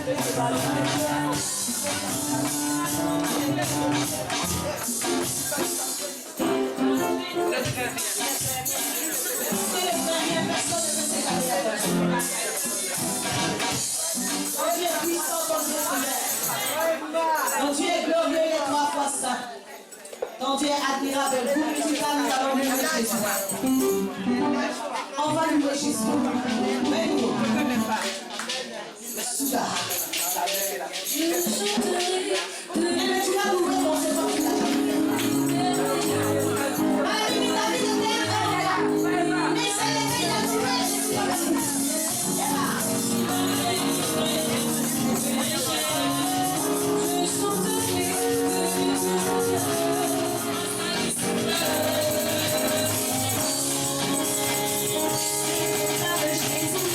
Ton Dieu est glorieux et trois fois ça. Ton Dieu est admirable. Pour nous allons louer Jésus. On va louer Jésus. Mais nous. Mais tu vas louer ton Dieu. Mais c'est le fait de louer Jésus. Jesus.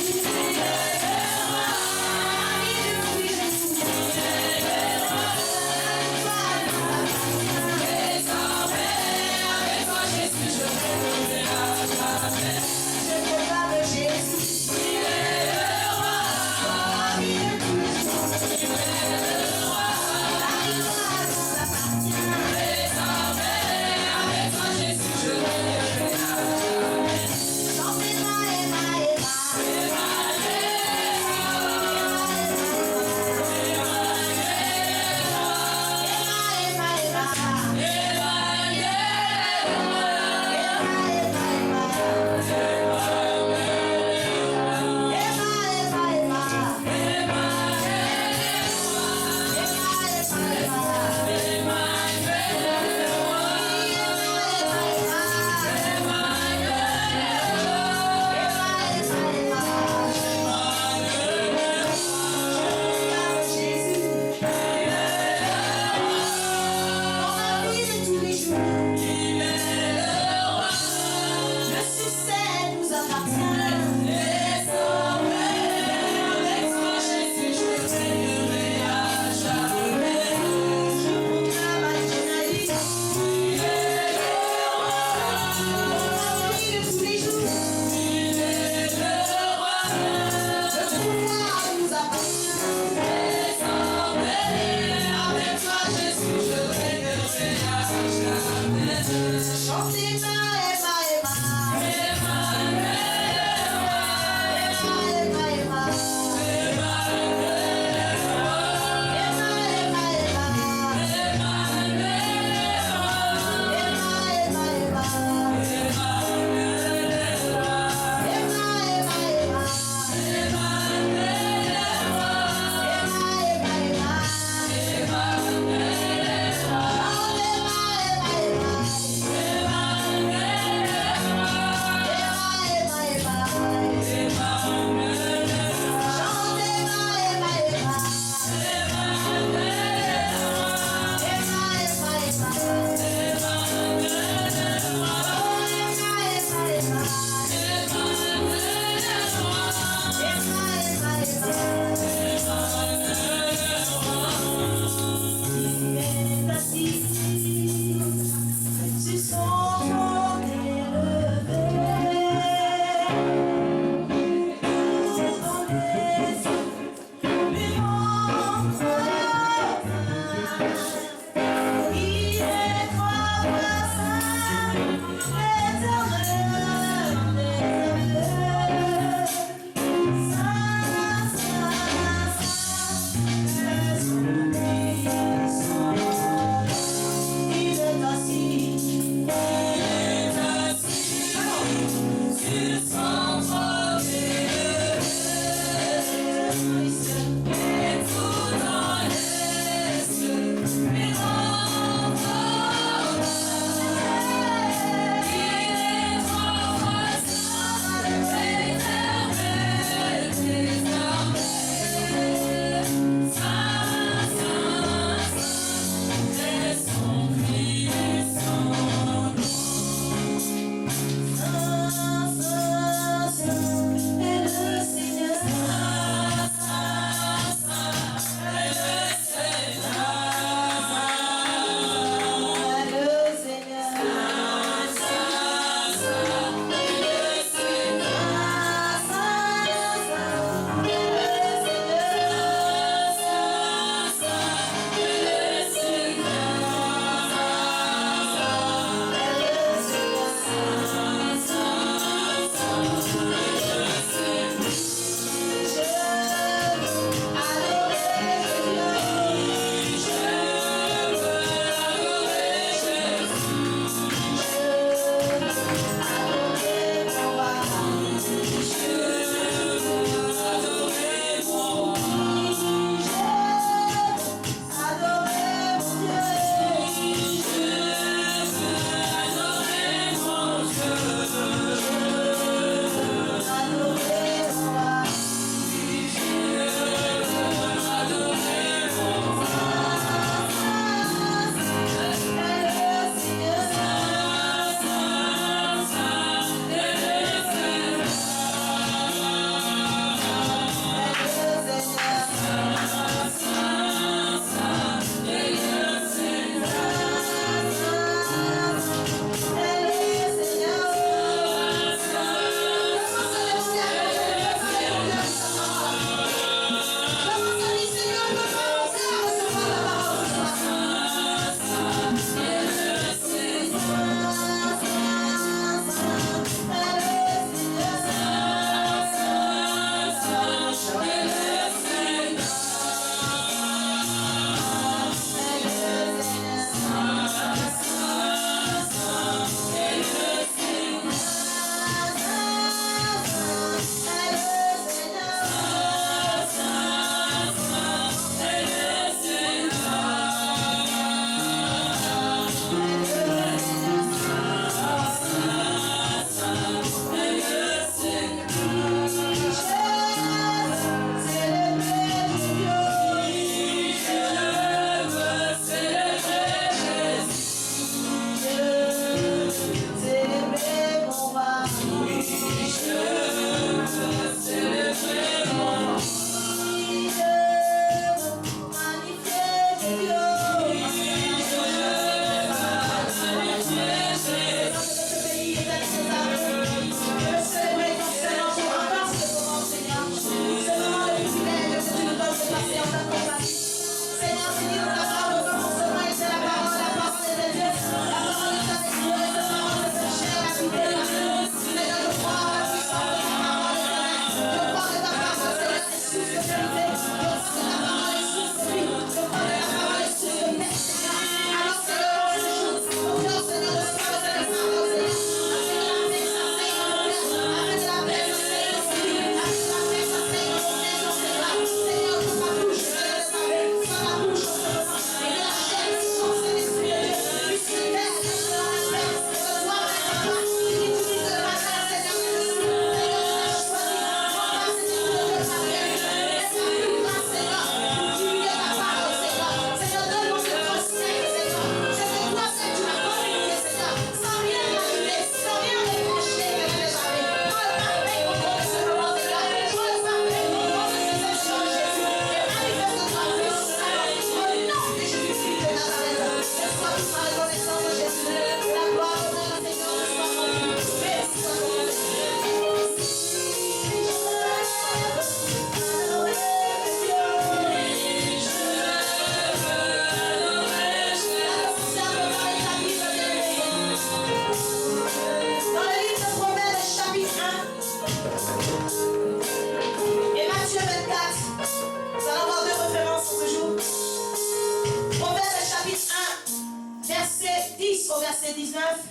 19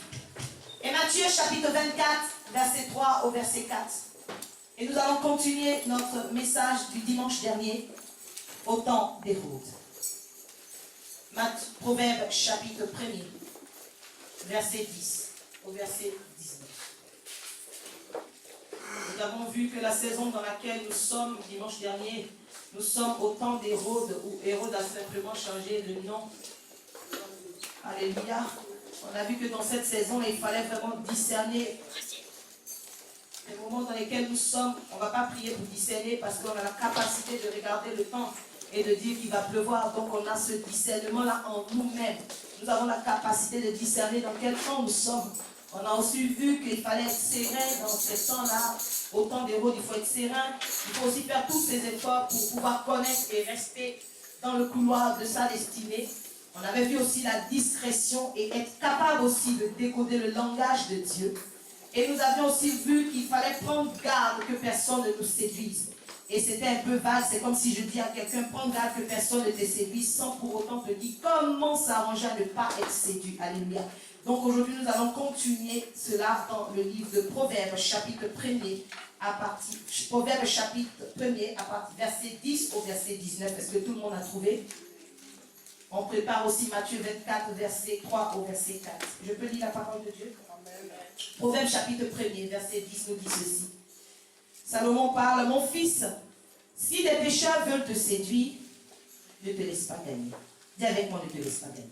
et Matthieu chapitre 24, verset 3 au verset 4. Et nous allons continuer notre message du dimanche dernier au temps d'Hérode. Proverbe chapitre 1er, verset 10 au verset 19. Nous avons vu que la saison dans laquelle nous sommes dimanche dernier, nous sommes au temps d'Hérode, où Hérode a simplement changé de nom. Alléluia. On a vu que dans cette saison, il fallait vraiment discerner les moments dans lesquels nous sommes. On ne va pas prier pour discerner parce qu'on a la capacité de regarder le temps et de dire qu'il va pleuvoir. Donc on a ce discernement-là en nous-mêmes. Nous avons la capacité de discerner dans quel temps nous sommes. On a aussi vu qu'il fallait être serein dans ce temps-là. Au temps d'Hérode, il faut être serein. Il faut aussi faire tous ces efforts pour pouvoir connaître et rester dans le couloir de sa destinée. On avait vu aussi la discrétion et être capable aussi de décoder le langage de Dieu. Et nous avions aussi vu qu'il fallait prendre garde que personne ne nous séduise. Et c'était un peu vague, c'est comme si je dis à quelqu'un, prends garde que personne ne te séduise, sans pour autant te dire comment s'arranger à ne pas être séduit. Alléluia. Donc aujourd'hui, nous allons continuer cela dans le livre de Proverbes, chapitre 1er, Proverbes chapitre 1er, à partir verset 10 au verset 19. Est-ce que tout le monde a trouvé? On prépare aussi Matthieu 24, verset 3 au verset 4. Je peux lire la parole de Dieu? Proverbes chapitre 1er, verset 10 nous dit ceci. Salomon parle, mon fils, si des pécheurs veulent te séduire, ne te laisse pas gagner. Dis avec moi, ne te laisse pas gagner.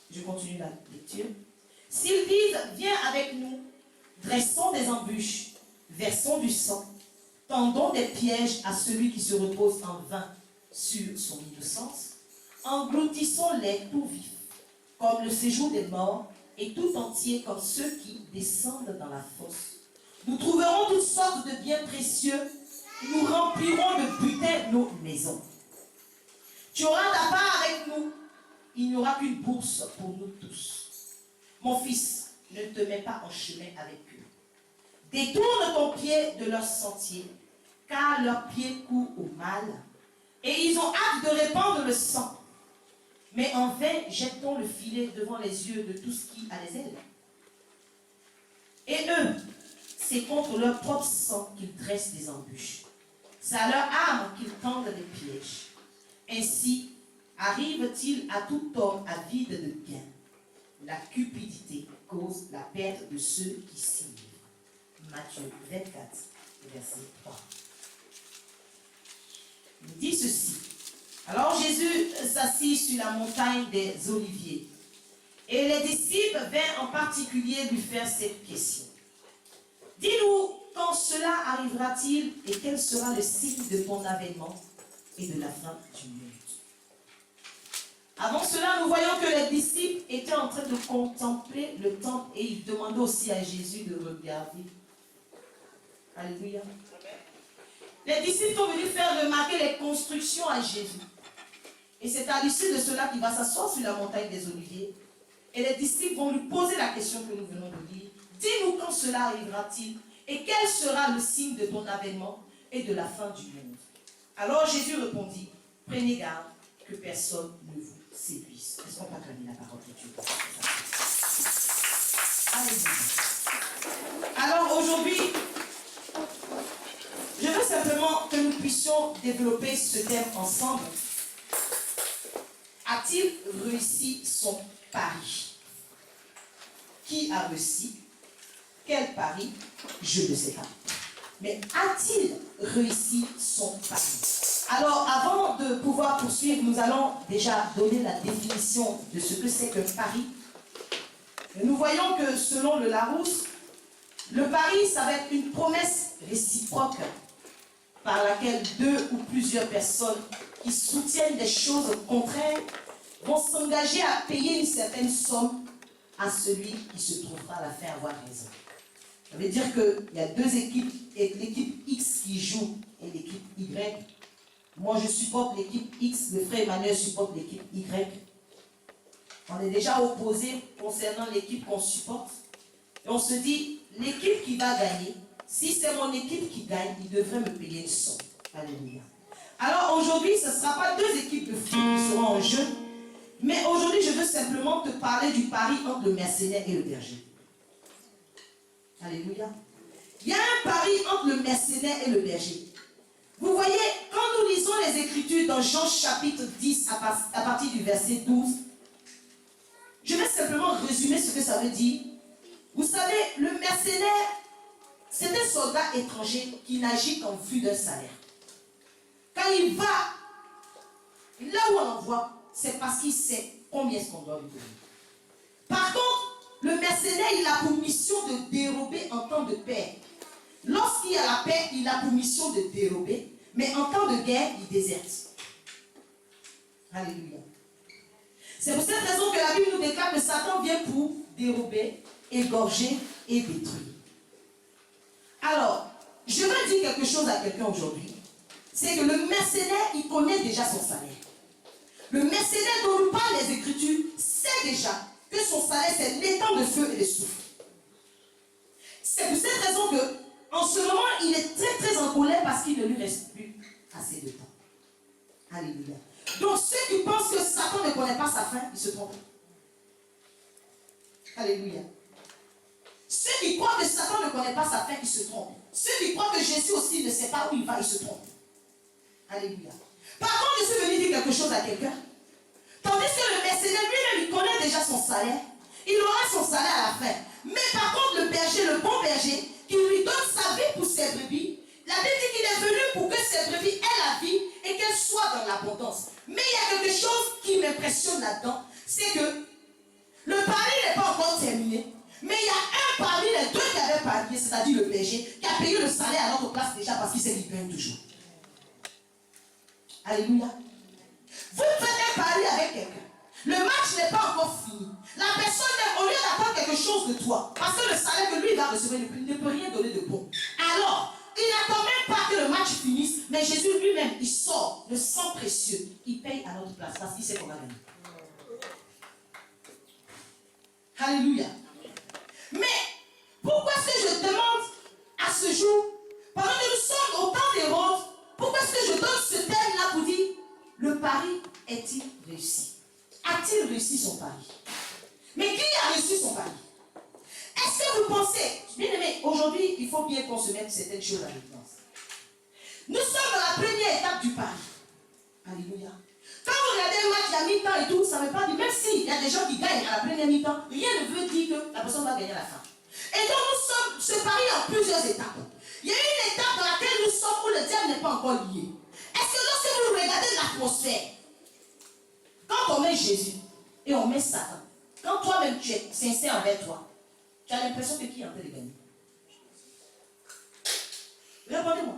Je continue la lecture. S'ils disent, viens avec nous, dressons des embûches, versons du sang, tendons des pièges à celui qui se repose en vain sur son innocence, engloutissons-les tout vifs, comme le séjour des morts, et tout entier comme ceux qui descendent dans la fosse. Nous trouverons toutes sortes de biens précieux, nous remplirons de butin nos maisons. Tu auras ta part avec nous, il n'y aura qu'une bourse pour nous tous. Mon fils, ne te mets pas en chemin avec eux. Détourne ton pied de leur sentier, car leurs pieds courent au mal, et ils ont hâte de répandre le sang. Mais en vain, jetons le filet devant les yeux de tout ce qui a les ailes. Et eux, c'est contre leur propre sang qu'ils dressent des embûches. C'est à leur arme qu'ils tendent des pièges. Ainsi arrive-t-il à tout homme avide de gain. La cupidité cause la perte de ceux qui s'y livrent. Matthieu 24, verset 3. Il dit ceci. Alors Jésus s'assit sur la montagne des Oliviers. Et les disciples vinrent en particulier lui faire cette question. Dis-nous, quand cela arrivera-t-il et quel sera le signe de ton avènement et de la fin du monde? Avant cela, nous voyons que les disciples étaient en train de contempler le temple et ils demandaient aussi à Jésus de regarder. Alléluia. Les disciples sont venus faire remarquer les constructions à Jésus. Et c'est à l'issue de cela qu'il va s'asseoir sur la montagne des Oliviers. Et les disciples vont lui poser la question que nous venons de lire. Dis-nous quand cela arrivera-t-il et quel sera le signe de ton avènement et de la fin du monde? Alors Jésus répondit, prenez garde que personne ne vous séduise. Est-ce qu'on peut acclamer la parole de Dieu? Alléluia. Alors aujourd'hui, je veux simplement que nous puissions développer ce thème ensemble. A-t-il réussi son pari? Qui a réussi? Quel pari? Je ne sais pas. Mais a-t-il réussi son pari? Alors, avant de pouvoir poursuivre, nous allons déjà donner la définition de ce que c'est qu'un pari. Nous voyons que selon le Larousse, le pari, ça va être une promesse réciproque par laquelle deux ou plusieurs personnes qui soutiennent des choses contraires vont s'engager à payer une certaine somme à celui qui se trouvera à la fin avoir raison. Ça veut dire qu'il y a deux équipes, et l'équipe X qui joue et l'équipe Y. Moi, je supporte l'équipe X, le frère Emmanuel supporte l'équipe Y. On est déjà opposés concernant l'équipe qu'on supporte. Et on se dit, l'équipe qui va gagner, si c'est mon équipe qui gagne, il devrait me payer une somme. Alléluia. Alors aujourd'hui, ce ne sera pas deux équipes de foot qui seront en jeu, Mais aujourd'hui, je veux simplement te parler du pari entre le mercenaire et le berger. Alléluia. Il y a un pari entre le mercenaire et le berger. Vous voyez, quand nous lisons les Écritures dans Jean chapitre 10 à partir du verset 12, je vais simplement résumer ce que ça veut dire. Vous savez, le mercenaire, c'est un soldat étranger qui n'agit qu'en vue d'un salaire. Quand il va là où on l'envoie, c'est parce qu'il sait combien est-ce qu'on doit lui donner. Par contre, le mercenaire, il a pour mission de dérober en temps de paix. Lorsqu'il y a la paix, il a pour mission de dérober, mais en temps de guerre, il déserte. Alléluia. C'est pour cette raison que la Bible nous déclare que Satan vient pour dérober, égorger et détruire. Alors, je veux dire quelque chose à quelqu'un aujourd'hui. C'est que le mercenaire, il connaît déjà son salaire. Le mercenaire dont nous parlent les Écritures sait déjà que son salaire, c'est l'étang de feu et de souffle. C'est pour cette raison que, en ce moment, il est très très en colère parce qu'il ne lui reste plus assez de temps. Alléluia. Donc, ceux qui pensent que Satan ne connaît pas sa fin, ils se trompent. Alléluia. Ceux qui croient que Satan ne connaît pas sa fin, ils se trompent. Ceux qui croient que Jésus aussi ne sait pas où il va, ils se trompent. Alléluia. Par contre, je suis venu dire quelque chose à quelqu'un. Tandis que le mercenaire lui-même, il connaît déjà son salaire. Il aura son salaire à la fin. Mais par contre, le berger, le bon berger, qui lui donne sa vie pour ses brebis, la Bible dit qu'il est venu pour que ses brebis aient la vie et qu'elles soient dans l'abondance. Mais il y a quelque chose qui m'impressionne là-dedans, c'est que le pari n'est pas encore terminé. Mais il y a un parmi les deux qui avait parié, c'est-à-dire le berger, qui a payé le salaire à notre place déjà parce qu'il sait qu'il gagne toujours. Alléluia. Vous faites un pari avec quelqu'un. Le match n'est pas encore fini. La personne, au lieu d'attendre quelque chose de toi, parce que le salaire que lui va recevoir ne peut rien donner de bon. Alors, il n'attend même pas que le match finisse, mais Jésus lui-même, il sort le sang précieux. Il paye à notre place parce qu'il sait qu'on va gagner. Alléluia. Mais, pourquoi est-ce que je demande à ce jour, pendant que nous sommes au temps des roses, pourquoi est-ce que je donne ce thème-là pour dire, le pari est-il réussi? A-t-il réussi son pari? Mais qui a réussi son pari? Est-ce que vous pensez, bien aimé, aujourd'hui, il faut bien qu'on se mette certaines choses à l'évidence. Nous sommes dans la première étape du pari. Alléluia. Quand vous regardez un match à mi-temps et tout, ça ne veut pas dire, même s'il y a des gens qui gagnent à la première mi-temps, rien ne veut dire que la personne va gagner à la fin. Et donc nous sommes, ce pari en plusieurs étapes. Il y a une étape dans laquelle nous sommes où le diable n'est pas encore lié. Est-ce que lorsque vous regardez l'atmosphère, quand on met Jésus et on met Satan, quand toi-même tu es sincère envers toi, tu as l'impression que qui est en train de gagner? Répondez-moi.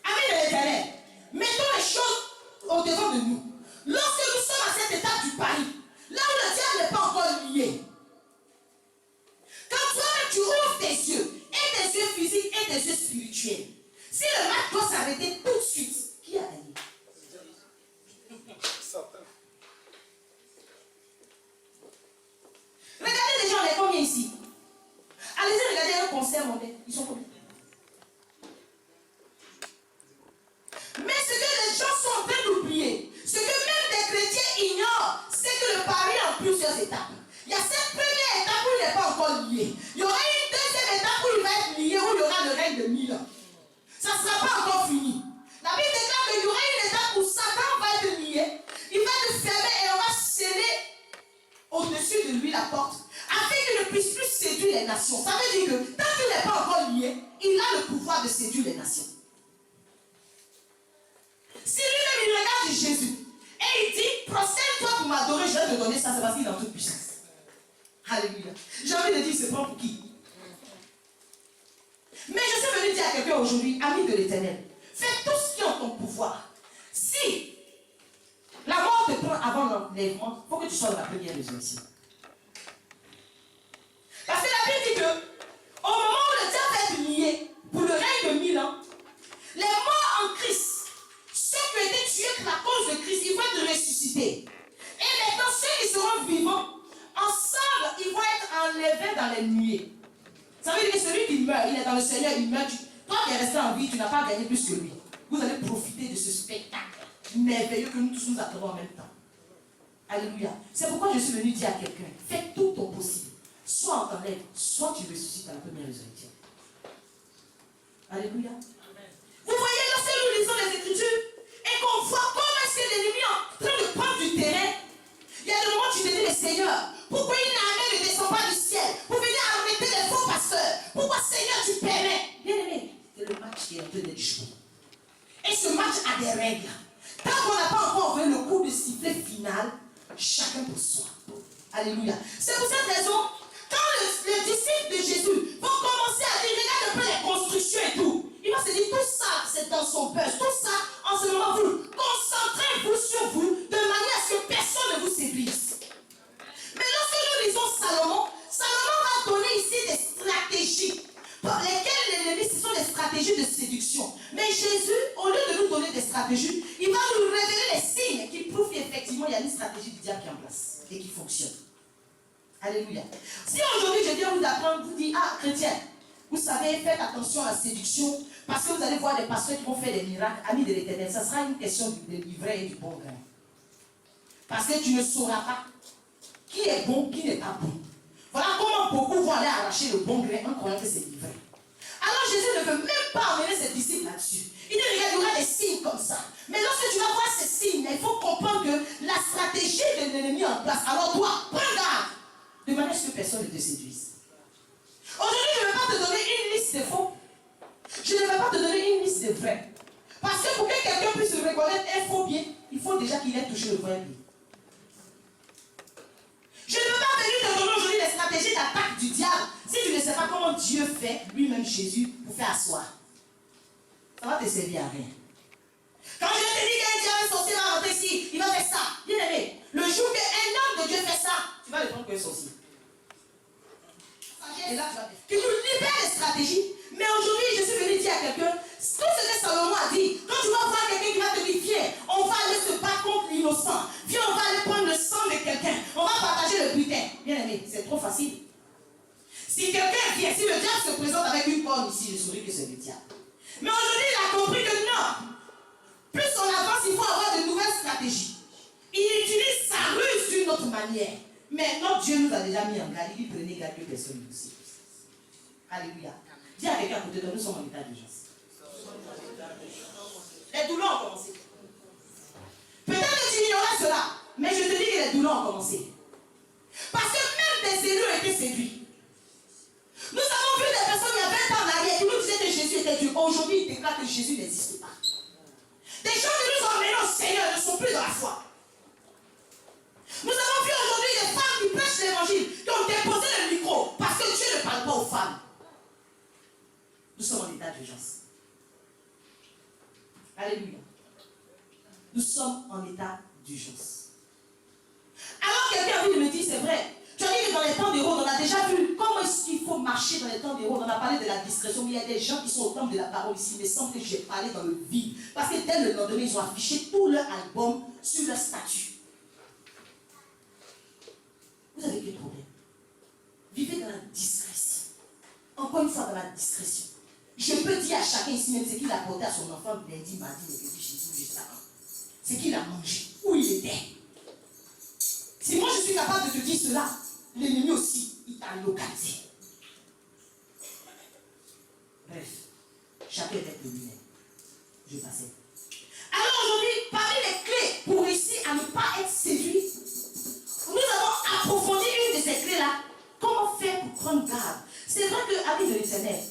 Amis de l'Éternel, mettons les choses au devant de nous. Lorsque nous sommes à cette étape du pari, là où le diable n'est pas encore lié, quand toi-même tu ouvres tes yeux, et tes yeux physiques et tes yeux spirituels, si le match doit s'arrêter tout de suite, qui a gagné? Regardez les gens, on est combien ici? Allez-y, regardez un concert monté. Ils sont combien? Mais ce que les gens sont en train d'oublier, ce que même des chrétiens ignorent, c'est que le pari est en plusieurs étapes. Il y a cette première étape où il n'est pas encore lié. Il y aura une deuxième étape où il va être lié, où il y aura le règne de 1000 ans. Ça ne sera pas encore fini. La Bible déclare qu'il y aura une étape où Satan va être lié. Il va le fermer et on va sceller au-dessus de lui la porte, afin qu'il ne puisse plus séduire les nations. Ça veut dire que tant qu'il n'est pas encore lié, il a le pouvoir de séduire les nations. Si lui-même il regarde Jésus et il dit, prosterne-toi pour m'adorer, je vais te donner ça, c'est parce qu'il est en toute puissance. Alléluia. J'ai envie de dire, c'est pas pour qui? Mais je suis venu dire à quelqu'un aujourd'hui, ami de l'Éternel, fais tout ce qui est en ton pouvoir. Si la mort te prend avant l'enlèvement, il faut que tu sois dans la première résurrection. Parce que la Bible dit que, au moment où le diable va être lié pour le règne de 1000 ans, les morts en Christ, ceux qui ont été tués pour la cause de Christ, ils vont être ressuscités. Et maintenant, ceux qui seront vivants, ensemble, ils vont être enlevés dans les nuées. Ça veut dire que celui qui meurt, il est dans le Seigneur, il meurt. Toi qui es resté en vie, tu n'as pas gagné plus que lui. Vous allez profiter de ce spectacle merveilleux que nous tous nous attendons en même temps. Alléluia. C'est pourquoi je suis venu dire à quelqu'un, fais tout ton possible. Soit on t'enlève, soit tu ressuscites à la première résurrection. Alléluia. Amen. Vous voyez, lorsque nous lisons les Écritures et qu'on voit comment est-ce que l'ennemi est en train de prendre du terrain, il y a des moments où tu te dis, mais Seigneur, pourquoi une armée ne descend pas du ciel pour venir arrêter les faux pasteurs? Pourquoi, Seigneur, tu permets? Bien aimé, c'est le match qui est en train d'être joué. Et ce match a des règles. Tant qu'on n'a pas encore fait le coup de sifflet final, chacun pour soi. Alléluia. C'est pour cette raison, quand les disciples de Jésus vont commencer à dire, regarde un peu les constructions et tout, il va se dire, tout ça, c'est dans son buzz. Tout ça, en ce moment, vous concentrez-vous sur vous, de manière à ce que personne ne vous séduise. Mais lorsque nous lisons Salomon, Salomon va donner ici des stratégies. Pour lesquelles l'ennemi, ce sont des stratégies de séduction. Mais Jésus, au lieu de nous donner des stratégies, il va nous révéler les signes qui prouvent qu'effectivement, il y a une stratégie du diable qui est en place et qui fonctionne. Alléluia. Si aujourd'hui, je viens vous apprendre, vous dire, ah, chrétien, vous savez, faites attention à la séduction, parce que vous allez voir des pasteurs qui vont faire des miracles, amis de l'Éternel, ça sera une question du vrai et du bon grain. Parce que tu ne sauras pas qui est bon, qui n'est pas bon. Voilà comment beaucoup vont aller arracher le bon grain en croyant que c'est livré. Alors Jésus ne veut même pas emmener ses disciples là-dessus. Il dit, regarde, il y aura des signes comme ça. Mais lorsque tu vas voir ces signes, il faut comprendre que la stratégie de l'ennemi est en place. Alors toi, prends garde, de manière à ce que personne ne te séduise. Aujourd'hui, je ne vais pas te donner une liste de faux. Je ne vais pas te donner une liste de vrais. Parce que pour que quelqu'un puisse reconnaître un faux bien, il faut déjà qu'il ait touché le vrai bien. Je ne peux pas venir te donner aujourd'hui les stratégies d'attaque du diable si tu ne sais pas comment Dieu fait, lui-même Jésus, pour faire asseoir. Ça va te servir à rien. Quand je te dis qu'un diable sorcier va rentrer ici, il va faire ça. Bien aimé, le jour qu'un homme de Dieu fait ça, tu vas le prendre comme un sorcier. Et là, tu nous libères les stratégies. Mais aujourd'hui, je suis venu dire à quelqu'un, tout ce que Salomon a dit, quand tu vas voir quelqu'un qui va te dire, viens, on va aller se battre contre l'innocent. Viens, on va aller prendre le sang de quelqu'un. On va partager le butin. Bien aimé, c'est trop facile. Si quelqu'un vient, si le diable se présente avec une corne ici, je saurais que c'est le diable. Mais aujourd'hui, il a compris que non. Plus on avance, il faut avoir de nouvelles stratégies. Il utilise sa ruse d'une autre manière. Mais notre Dieu nous a déjà mis en garde. Il dit, prenez garde que personne ne vous séduise. Alléluia. Dis à quelqu'un à côté de nous, nous sommes en état d'urgence. Les douleurs ont commencé. Peut-être que tu ignorais cela, mais je te dis que les douleurs ont commencé. Parce que même des élus ont été séduits. Nous avons vu des personnes il y a 20 ans en arrière qui nous disaient que Jésus était Dieu. Aujourd'hui, ils déclarent que Jésus n'existe pas. Des gens qui nous ont menés au Seigneur ne sont plus dans la foi. Nous avons vu aujourd'hui des femmes qui prêchent l'évangile, qui ont déposé le micro parce que Dieu ne parle pas aux femmes. Nous sommes en état d'urgence. Alléluia. Nous sommes en état d'urgence. Alors quelqu'un a envie de me dire, c'est vrai. Tu as dit que dans les temps des rôles, on a déjà vu comment est-ce qu'il faut marcher dans les temps des rôles. On a parlé de la discrétion, mais il y a des gens qui sont au temple de la parole ici. Il me semble que j'ai parlé dans le vide. Parce que dès le lendemain, ils ont affiché tout leur album sur leur statut. Vous avez quel problème? Vivez dans la discrétion. Encore une fois, dans la discrétion. Je peux dire à chacun ici même ce qu'il a apporté à son enfant lundi, mardi, mercredi, Jésus, juste avant. Ce qu'il a mangé, où il était. Si moi je suis capable de te dire cela, l'ennemi aussi, il t'a localisé. Bref, chacun avec le lui-même. Je passais. Alors aujourd'hui, parmi les clés pour réussir à ne pas être séduit, nous avons approfondi une de ces clés-là. Comment faire pour prendre garde? C'est vrai que, amis de l'Éternel,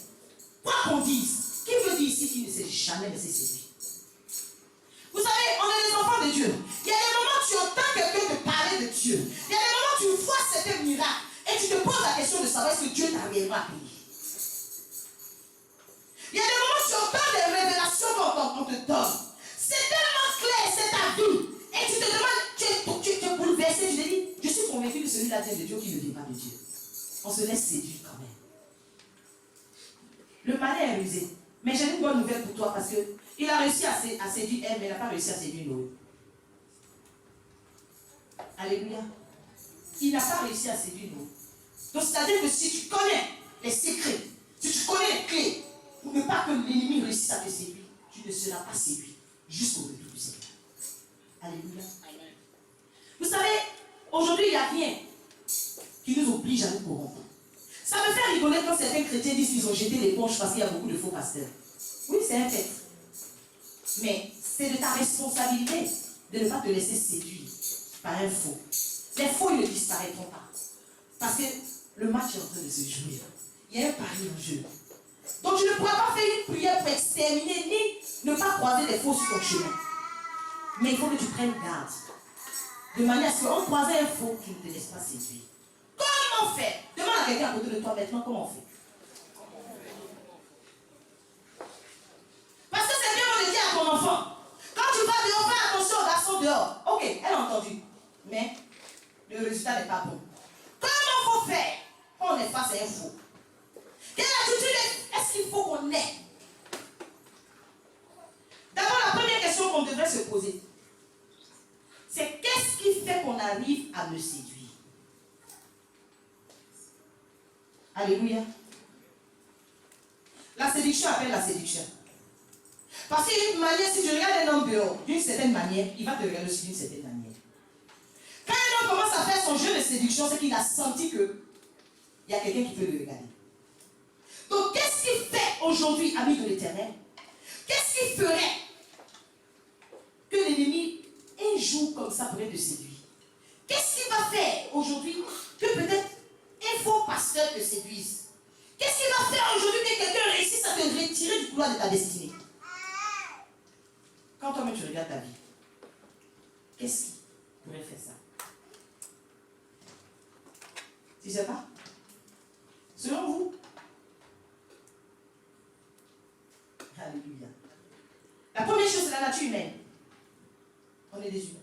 quoi qu'on dise, qui veut dire ici qu'il ne s'est jamais laissé séduire? Vous savez, on est des enfants de Dieu. Il y a des moments où tu entends quelqu'un te parler de Dieu. Il y a des moments où tu vois certains miracles et tu te poses la question de savoir est-ce que Dieu t'a réellement appelé. Il y a des moments où tu entends des révélations qu'on te donne. C'est tellement clair, c'est ta vie. Et tu te demandes, tu es bouleversé, tu te dis, je suis convaincu que celui-là vient de Dieu qui ne vient pas de Dieu. On se laisse séduire quand même. Le malin est rusé. Mais j'ai une bonne nouvelle pour toi parce qu'il a réussi à séduire elle, mais il n'a pas réussi à séduire Noé. Alléluia. Il n'a pas réussi à séduire Noé. Donc c'est-à-dire que si tu connais les secrets, si tu connais les clés, ne pas que l'ennemi réussisse à te séduire, tu ne seras pas séduit jusqu'au retour du Seigneur. Alléluia. Vous savez, aujourd'hui, il n'y a rien qui nous oblige à nous corrompre. Ça me fait rigoler quand certains chrétiens disent qu'ils ont jeté l'éponge parce qu'il y a beaucoup de faux pasteurs. Oui, c'est un fait. Mais c'est de ta responsabilité de ne pas te laisser séduire par un faux. Les faux, ils ne disparaîtront pas. Parce que le match est en train de se jouer. Il y a un pari en jeu. Donc tu ne pourras pas faire une prière pour exterminer ni ne pas croiser les faux sur ton chemin. Mais il faut que tu prennes garde. De manière à ce qu'en croisant un faux, tu ne te laisses pas séduire. Comment faire? Demande à quelqu'un à côté de toi maintenant comment on fait. Parce que c'est bien de dire à ton enfant, quand tu vas dehors, fais attention au garçon dehors. Ok, elle a entendu. Mais le résultat n'est pas bon. Comment faut faire quand on est face à un faux? Quelle attitude est-ce qu'il faut qu'on ait? D'abord, la première question qu'on devrait se poser, c'est qu'est-ce qui fait qu'on arrive à me séduire? Alléluia. La séduction appelle la séduction. Parce qu'il y a une manière, si tu regardes un homme dehors, d'une certaine manière, il va te regarder aussi d'une certaine manière. Quand un homme commence à faire son jeu de séduction, c'est qu'il a senti qu'il y a quelqu'un qui peut le regarder. Donc, qu'est-ce qui fait aujourd'hui, ami de l'Éternel? Qu'est-ce qui ferait que l'ennemi, un jour comme ça, pourrait te séduire? Qu'est-ce qui va faire aujourd'hui que peut-être un faux pasteur te séduise? Qu'est-ce qui va faire aujourd'hui que quelqu'un réussisse à te retirer du couloir de ta destinée? Quand toi-même tu regardes ta vie, qu'est-ce qui pourrait faire ça? Tu ne sais pas? Selon vous? Alléluia. La première chose, c'est la nature humaine. On est des humains.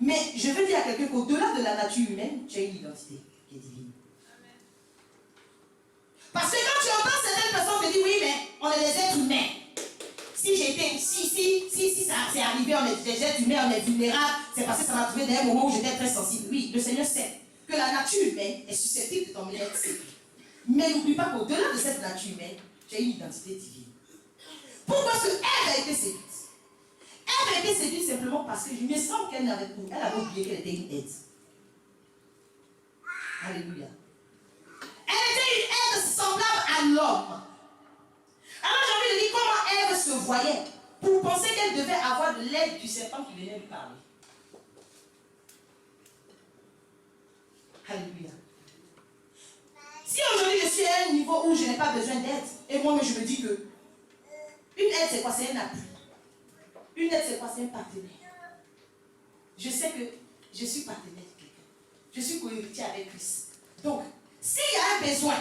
Mais je veux dire à quelqu'un qu'au-delà de la nature humaine, tu as une identité qui est divine. Parce que quand tu entends certaines personnes te dire, oui, mais on est des êtres humains. Si ça c'est arrivé, on est des êtres humains, on est vulnérables, c'est parce que ça m'a trouvé dans un moment où j'étais très sensible. Oui, le Seigneur sait que la nature humaine est susceptible de tomber être séduite. Mais n'oublie pas qu'au-delà de cette nature humaine, tu as une identité divine. Pourquoi est-ce qu'elle a été séduite? Elle a été séduite simplement parce que je me semble qu'elle avait oublié qu'elle était une aide. Alléluia. Elle était une aide semblable à l'homme. Alors j'ai envie de dire comment Ève se voyait pour penser qu'elle devait avoir de l'aide du serpent qui venait lui parler. Alléluia. Si aujourd'hui je suis à un niveau où je n'ai pas besoin d'aide, et moi je me dis que une aide c'est quoi? C'est un appui. Une aide c'est quoi? C'est un partenaire. Je sais que je suis partenaire de quelqu'un. Je suis cohéritier avec Christ. Donc, s'il y a un besoin,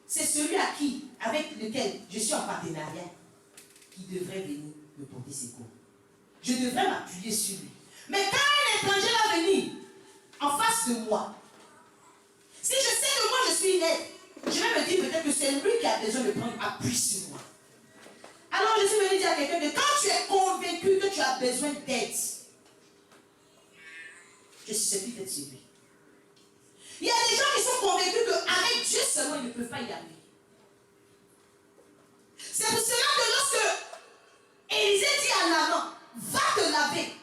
c'est celui avec lequel je suis en partenariat qui devrait venir me porter secours. Je devrais m'appuyer sur lui. Mais quand un étranger va venir en face de moi, si je sais que moi je suis une aide, je vais me dire peut-être que c'est lui qui a besoin de prendre appui sur moi. Alors je suis venu dire à quelqu'un que quand tu es convaincu que tu as besoin d'aide, je suis susceptible d'être séduit. Il y a des gens qui sont convaincus qu'avec Dieu seulement ils ne peuvent pas y arriver. C'est pour cela que lorsque Élisée dit à Naaman, va te laver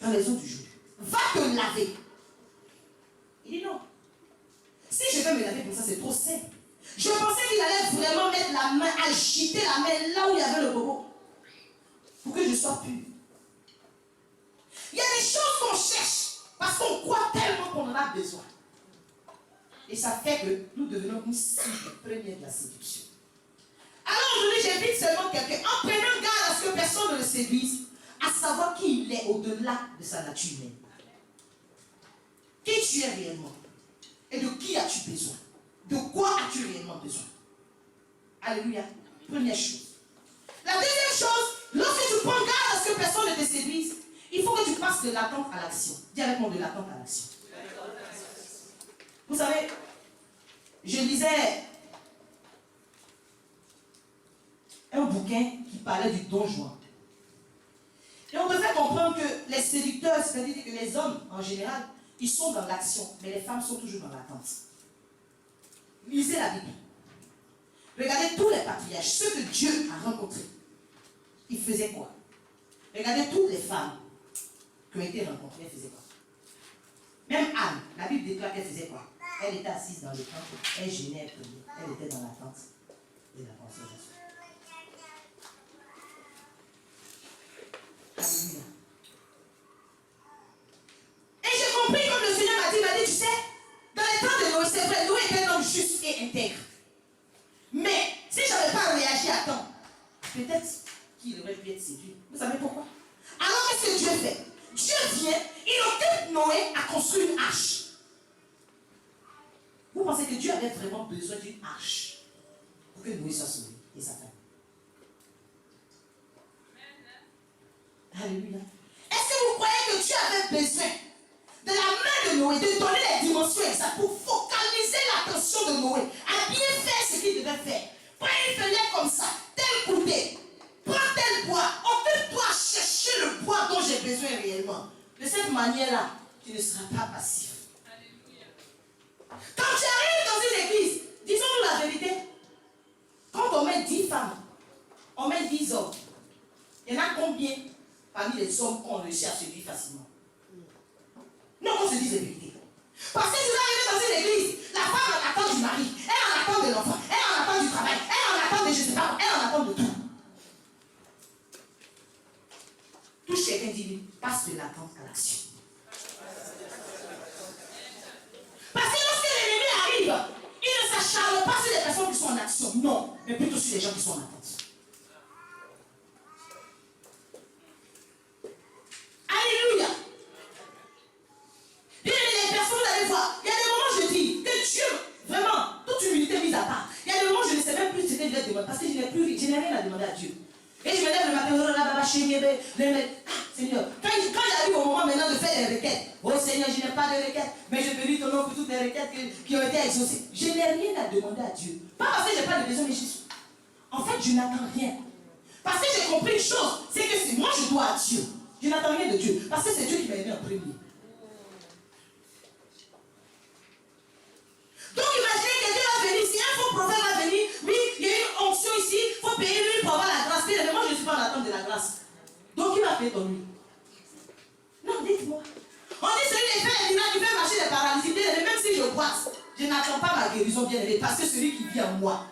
dans les eaux du Jourdain, va te laver. Il dit non. Si je vais me laver comme ça, c'est trop simple. Je pensais qu'il allait vraiment mettre la main, agiter la main là où il y avait le bobo, pour que je sois pur. Il y a des choses qu'on cherche parce qu'on croit tellement qu'on en a besoin. Et ça fait que nous devenons une cible première de la séduction. Alors aujourd'hui, j'invite seulement quelqu'un, en prenant garde à ce que personne ne le séduise, à savoir qui il est au-delà de sa nature humaine. Qui tu es réellement? Et de qui as-tu besoin? De quoi as-tu réellement besoin? Alléluia. Première chose. La deuxième chose, lorsque tu prends garde à ce que personne ne te séduise, il faut que tu passes de l'attente à l'action. Dis avec moi, de l'attente à l'action. Vous savez, je lisais un bouquin qui parlait du Don Juan. Et on devait comprendre que les séducteurs, c'est-à-dire que les hommes en général, ils sont dans l'action, mais les femmes sont toujours dans l'attente. Lisez la Bible. Regardez tous les patriarches, ceux que Dieu a rencontrés. Ils faisaient quoi? Regardez toutes les femmes qui ont été rencontrées, elles faisaient quoi? Même Anne, la Bible déclare qu'elle faisait quoi? Elle était assise dans le temple, elle gênait, elle priait, elle était dans l'attente de la consécration. Alléluia. Et j'ai compris comme le Seigneur m'a dit, tu sais, dans les temps de Noé, c'est vrai, Noé était un homme juste et intègre. Mais si je n'avais pas réagi à temps, peut-être qu'il aurait pu être séduit. Vous savez pourquoi? Alors qu'est-ce que Dieu fait? Dieu vient, il occupe Noé à construire une arche. Vous pensez que Dieu avait vraiment besoin d'une arche pour que Noé soit sauvé et sa femme? Alléluia. Est-ce que vous croyez que Dieu avait besoin de la main de Noé, de donner les dimensions exactes pour focaliser l'attention de Noé à bien faire ce qu'il devait faire? Quand il faisait comme ça, tel côté, prends tel bois, occupe-toi à chercher le bois dont j'ai besoin réellement. De cette manière-là, tu ne seras pas passif. Alléluia. Quand tu arrives dans une église, disons-nous la vérité, quand on met 10 femmes, on met 10 hommes, il y en a combien parmi les hommes qu'on réussit à séduire facilement? Non, qu'on se dise la vérité. Parce que si vous arrivez dans une église, la femme en attend du mari, elle en attend de l'enfant, elle en attend du travail, elle en attend de je ne sais pas, elle en attend de tout. Touche quelqu'un dit, passe de l'attente à l'action. Parce que lorsque l'ennemi arrive, il ne s'acharne pas sur les personnes qui sont en action, non, mais plutôt sur les gens qui sont en attente. Alléluia. Bien, les personnes, vous allez voir, il y a des moments où je dis que Dieu, vraiment, toute humilité mise à part, il y a des moments où je ne sais même plus ce que je vais demander, parce que je n'ai rien à demander à Dieu. Et je me lève le matin, Seigneur, quand j'arrive au moment maintenant de faire les requêtes, oh Seigneur, je n'ai pas de requêtes, mais je bénis ton nom pour toutes les requêtes qui ont été exaucées. Je n'ai rien à demander à Dieu. Pas parce que je n'ai pas de besoin, mais en fait, je n'attends rien. Parce que j'ai compris une chose, c'est que moi je dois à Dieu. Je n'attends rien de Dieu, parce que c'est Dieu qui m'a aidé en premier. Donc imaginez que Dieu va venir, si un faux prophète va venir, oui, il y a une onction ici, il faut payer lui pour avoir la grâce. Mais moi je ne suis pas en attente de la grâce. Donc il va payer ton lui. Non, dites-moi. On dit celui qui fait qui fait marcher les paralysés, même si je boite, je n'attends pas ma guérison bien aimée, parce que celui qui vit en moi.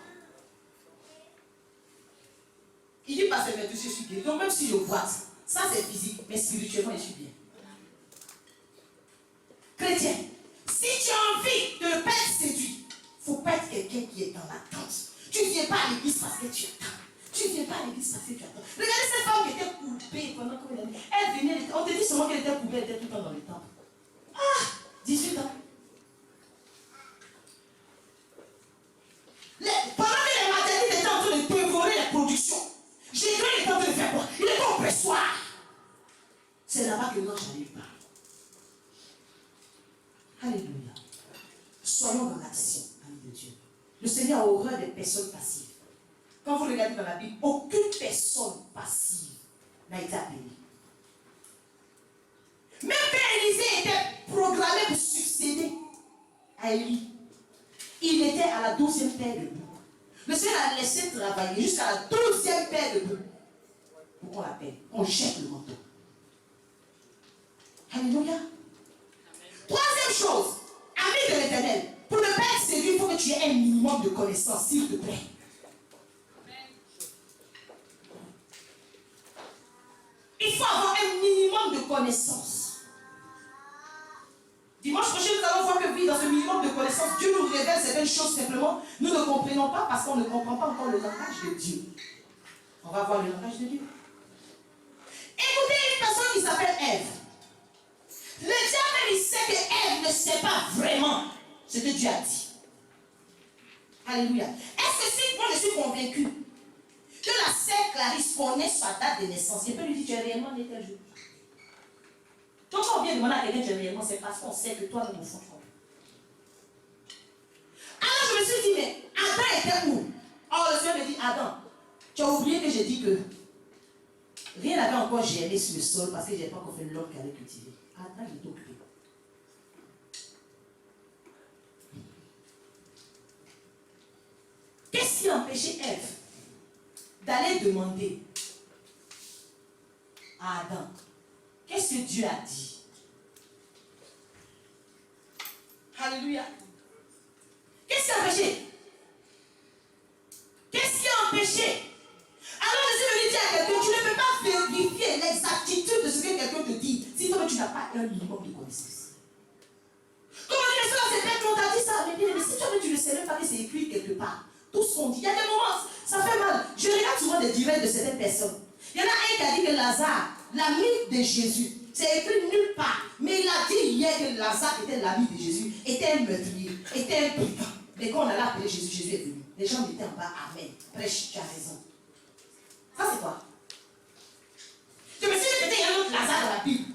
Il dit parce que je suis guéri. Donc même si je boite, ça c'est physique, mais spirituellement je suis bien. Chrétien, si tu as envie de ne pas être séduit, il ne faut pas être quelqu'un qui est dans l'attente. Tu ne viens pas à l'église parce que tu attends. Tu ne viens pas à l'église parce que tu attends. Regardez cette femme qui était coupée pendant combien d'années. Elle venait, on te dit seulement qu'elle était coupée, elle était tout le temps dans le temple. Ah, 18 ans. Pendant que les maternités étaient en train de dévorer les productions, Jésus était en train de faire quoi? Il était au pressoir. C'est là-bas que l'ange n'arrive pas. Alléluia. Soyons dans l'action, amis de Dieu. Le Seigneur a horreur des personnes passives. Quand vous regardez dans la Bible, aucune personne passive n'a été appelée. Même quand Élisée était programmé pour succéder à Élie, il était à la 12e paire de boucs. Le Seigneur a laissé travailler jusqu'à la 12e paire de boucs pour qu'on l'appelle, on jette le manteau. Alléluia. Troisième chose, ami de l'Éternel, pour ne pas être séduit, il faut que tu aies un minimum de connaissances, s'il te plaît. Il faut avoir un minimum de connaissances. Dimanche prochain, nous allons voir que oui, dans ce minimum de connaissances, Dieu nous révèle certaines choses simplement. Nous ne comprenons pas parce qu'on ne comprend pas encore le langage de Dieu. On va voir le langage de Dieu. Écoutez une personne qui s'appelle Ève. Le diable, il sait que Ève ne sait pas vraiment ce que Dieu a dit. Alléluia. Est-ce que si moi je suis convaincu que la sœur Clarisse connaît sa date de naissance, je peux lui dire tu es réellement né tel jour? Donc quand on vient demander à quelqu'un tu es réellement, c'est parce qu'on sait que toi nous nous font tromper. Alors je me suis dit, mais Adam était où? Alors le Seigneur me dit, Adam, tu as oublié que j'ai dit que rien n'avait encore germé sur le sol parce que je n'ai pas encore fait l'homme qui allait cultiver. Adam il est occupé. Qu'est-ce qui qui a empêché Ève d'aller demander à Adam, qu'est-ce que Dieu a dit? Alléluia. Qu'est-ce qui a empêché? Qu'est-ce qui a empêché? Alors Jésus veut dire à quelqu'un, tu ne peux pas vérifier l'exactitude de ce que quelqu'un te dit si toi tu n'as pas un minimum de connaissance. Comment dire cela? C'est peut-être qu'on t'a dit ça, mais bien, mais si toi tu ne sais même pas que c'est écrit quelque part. Tout ce qu'on dit, il y a des moments, ça fait mal. Je regarde souvent des directs de certaines personnes. Il y en a un qui a dit que Lazare, l'ami de Jésus, c'est écrit nulle part. Mais il a dit hier que Lazare était l'ami de Jésus, était un meurtrier, était un brigand. Mais quand on allait appeler Jésus, Jésus est venu. Les gens étaient en bas, Amen. Prêche, tu as raison. Ça c'est quoi? Je me suis dit, peut-être il y a un autre Lazare dans la Bible.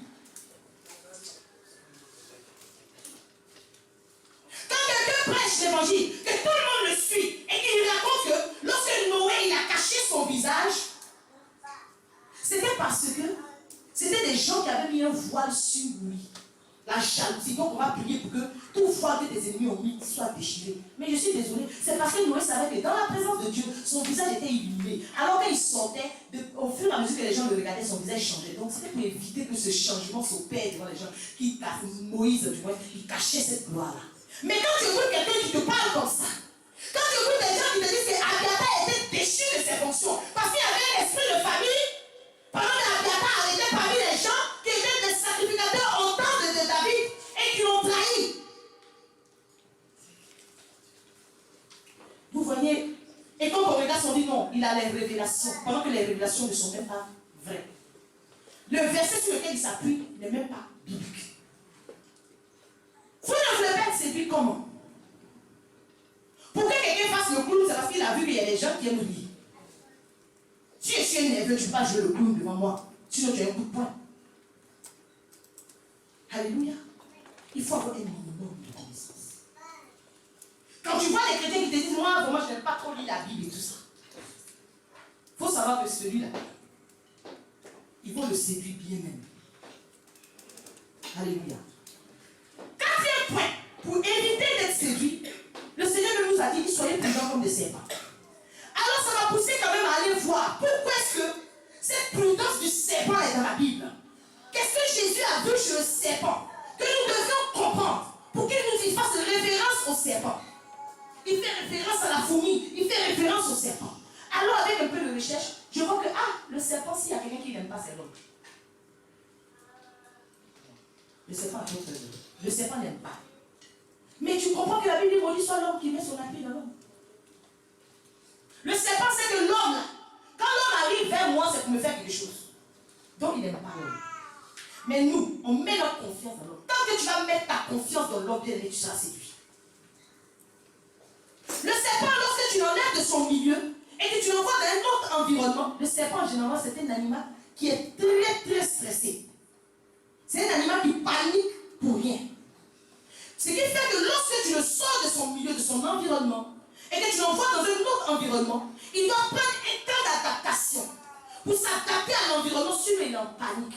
Quand quelqu'un prêche l'évangile, que tout le monde le suit, et qu'il raconte que lorsque Noé il a caché son visage, c'était parce que c'était des gens qui avaient mis un voile sur lui. La jalousie. Donc on va prier pour que tout voile que tes ennemis ont mis soit déchiré. Mais je suis désolée, c'est parce que Noé savait que dans la présence de Dieu, son visage était illuminé. Alors qu'il sortait, au fur et à mesure que les gens le regardaient, son visage changeait. Donc c'était pour éviter que ce changement s'opère devant les gens. Moïse, du moins, il cachait cette gloire-là. Mais quand tu écoutes quelqu'un qui te parle comme ça, quand tu écoutes des gens qui te disent qu'Abiathar était déchu de ses fonctions, parce qu'il y avait un esprit de famille, pendant qu'Abiathar était parmi les gens qui étaient des sacrificateurs au temps de David et qui l'ont trahi. Vous voyez, et quand on regarde, on dit non, il a les révélations, pendant que les révélations ne sont même pas vraies. Le verset sur lequel il s'appuie n'est même pas biblique. Vous ne voulez pas être séduit comment? Pour que quelqu'un fasse le clown, c'est parce qu'il a vu qu'il y a des gens qui aiment rire. Si je suis nerveux, tu ne peux pas jouer le clown devant moi. Sinon, tu as un coup de poing. Alléluia. Il faut avoir un minimum de connaissance. Quand tu vois les chrétiens qui te disent, moi, vraiment, je n'aime pas trop lire la Bible et tout ça. Il faut savoir que celui-là, il faut le séduire bien même. Alléluia. Quatrième point, pour éviter d'être séduit, le Seigneur nous a dit, soyez prudents comme des serpents. Alors ça m'a poussé quand même à aller voir pourquoi est-ce que cette prudence du serpent est dans la Bible. Qu'est-ce que Jésus a vu chez le serpent que nous devions comprendre pour qu'il nous y fasse référence au serpent. Il fait référence à la fourmi, il fait référence au serpent. Alors avec un peu de recherche, je vois que le serpent, s'il y a quelqu'un qui n'aime pas, c'est l'homme. Le serpent a d'autres raisons. Le serpent n'aime pas. Mais tu comprends que la Bible dit maudit soit l'homme qui met son appui dans l'homme. Le serpent sait que l'homme, quand l'homme arrive vers moi, c'est pour me faire quelque chose. Donc il n'aime pas l'homme. Mais nous, on met notre confiance dans l'homme. Tant que tu vas mettre ta confiance dans l'homme, bien aimé, tu seras séduit. Le serpent, lorsque tu l'enlèves de son milieu et que tu l'envoies dans un autre environnement, le serpent, généralement, c'est un animal qui est très, très stressé. C'est un animal qui panique pour rien. Ce qui fait que lorsque tu le sors de son milieu, de son environnement, et que tu l'envoies dans un autre environnement, il doit prendre un temps d'adaptation pour s'adapter à l'environnement, sinon il est en panique.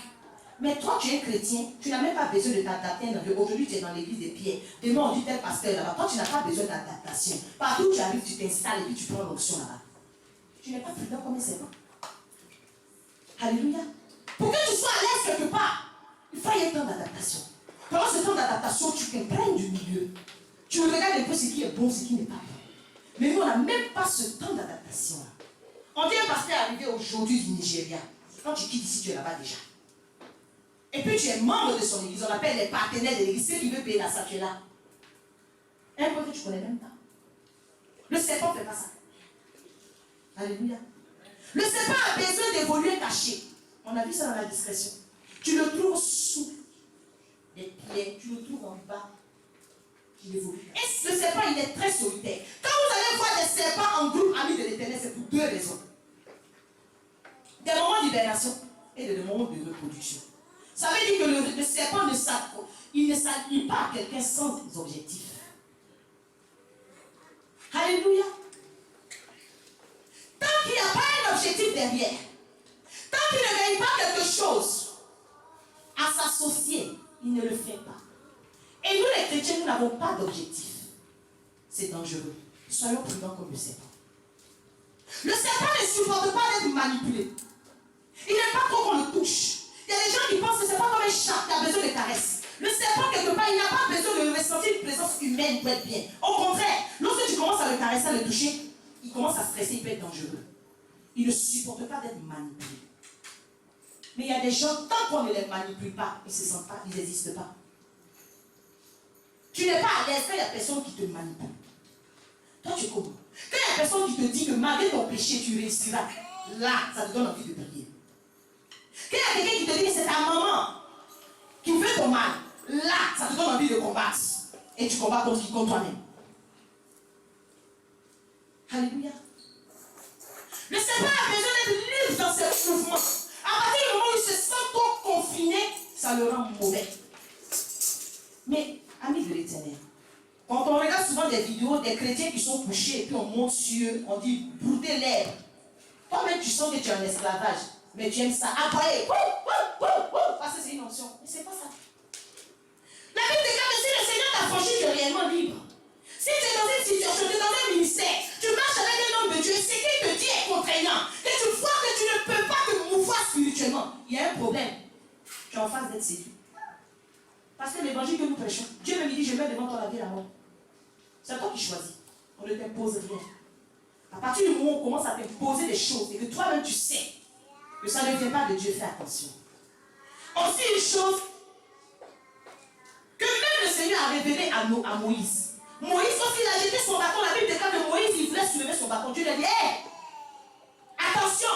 Mais toi, tu es chrétien, tu n'as même pas besoin de t'adapter. Aujourd'hui, tu es dans l'église des Pierres. Demain, on dit tel pasteur là-bas. Toi, tu n'as pas besoin d'adaptation. Partout où tu arrives, tu t'installes et puis tu prends l'option là-bas. Tu n'es pas prudent comme un serpent. Alléluia. Pour que tu sois à l'aise quelque part, il faut y avoir un temps d'adaptation. Pendant ce temps d'adaptation, tu t'imprègnes du milieu. Tu regardes un peu ce qui est bon, ce qui n'est pas bon. Mais nous, on n'a même pas ce temps d'adaptation. On dit un pasteur arrivé aujourd'hui du Nigeria. Quand tu quittes ici, tu es là-bas déjà. Et puis tu es membre de son église. On appelle les partenaires de l'église. Ceux qui veulent payer la salle, tu es là. Un point que tu ne connais même pas. Le serpent ne fait pas ça. Alléluia. Le serpent a besoin d'évoluer caché. On a vu ça dans la discrétion. Tu le trouves sous les pieds, tu le trouves en bas. Il évolue. Et le serpent, il est très solitaire. Quand vous allez voir des serpents en groupe amis de l'Éternel, c'est pour deux raisons. Des moments d'hibernation et des moments de reproduction. Ça veut dire que le serpent ne s'allie pas à quelqu'un sans objectif. Alléluia. Tant qu'il n'y a pas un objectif derrière, tant qu'il ne gagne pas quelque chose à s'associer, il ne le fait pas. Et nous les chrétiens, nous n'avons pas d'objectif. C'est dangereux. Soyons prudents comme le serpent. Le serpent ne supporte pas d'être manipulé. Il n'aime pas trop qu'on le touche. Il y a des gens qui pensent que c'est pas comme un chat qui a besoin de caresses. Le serpent, quelque part, il n'a pas besoin de ressentir une présence humaine pour être bien. Au contraire, lorsque tu commences à le caresser, à le toucher, il commence à stresser, il peut être dangereux. Il ne supporte pas d'être manipulé. Mais il y a des gens, tant qu'on ne les manipule pas, ils ne se sentent pas, ils n'existent pas. Tu n'es pas à l'aise quand il y a personne qui te manipule. Toi, tu es comment? Quand il y a personne qui te dit que malgré ton péché, tu réussiras, là, ça te donne envie de prier. Quand il y a quelqu'un qui te dit que c'est ta maman qui veut ton mal, là, ça te donne envie de combattre. Et tu combats contre toi-même. Alléluia. Le serpent a besoin d'être libre dans ses mouvements. À partir du moment où il se sent trop confiné, ça le rend mauvais. Mais, amis de l'Éternel, quand on regarde souvent des vidéos des chrétiens qui sont couchés et puis on monte sur eux, on dit brouter l'herbe. Toi-même, tu sens que tu es en esclavage, mais tu aimes ça. Aboyer, parce que c'est une option. Mais c'est pas ça. La Bible déclare que si le Seigneur t'a franchi, tu es réellement libre. Si tu es dans une situation, tu es dans un ministère, tu marches avec un homme de Dieu, ce qu'il te dit est contraignant, que tu vois que tu ne peux pas te mouvoir spirituellement, il y a un problème. Tu es en phase d'être séduit. Parce que l'évangile que nous prêchons, Dieu me dit, je mets devant toi la vie et la mort. C'est toi qui choisis. On ne t'impose rien. À partir du moment où on commence à t'imposer des choses et que toi-même tu sais que ça ne vient pas de Dieu, fais attention. Aussi une chose que même le Seigneur a révélé à Moïse. Moïse, lorsqu'il a jeté son bâton, la Bible déclare que Moïse, il voulait soulever son bâton. Dieu lui a dit, hé, attention,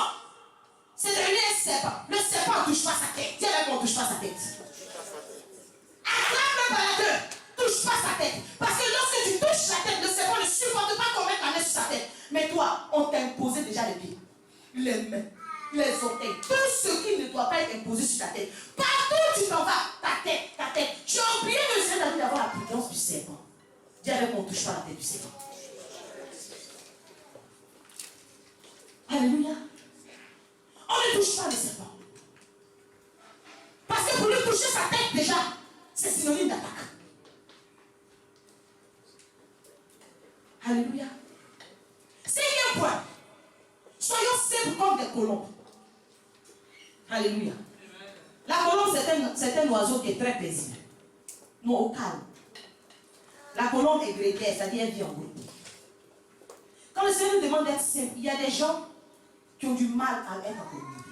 c'est devenu un serpent. Le serpent ne touche pas sa tête. Dis avec moi, on ne touche pas sa tête. Attrape-le par la queue. Touche pas sa tête. Parce que lorsque tu touches sa tête, le serpent ne supporte pas qu'on mette la main sur sa tête. Mais toi, on t'a imposé déjà les pieds, les mains, les orteils, tout ce qui ne doit pas être imposé sur ta tête. Partout où tu t'en vas, ta tête. Tu as oublié que le Seigneur a dit d'avoir la prudence du serpent. Dis avec moi, on ne touche pas la tête du serpent. Alléluia. On ne touche pas le serpent. Parce que pour lui toucher sa tête déjà, c'est synonyme d'attaque. Alléluia. Cinquième point. Soyons simples comme des colombes. Alléluia. La colombe, c'est un oiseau qui est très paisible. Non, au calme. La colombe est grégaire, c'est-à-dire elle vit en groupe. Quand le Seigneur nous demande d'être simple, il y a des gens qui ont du mal à être en communauté.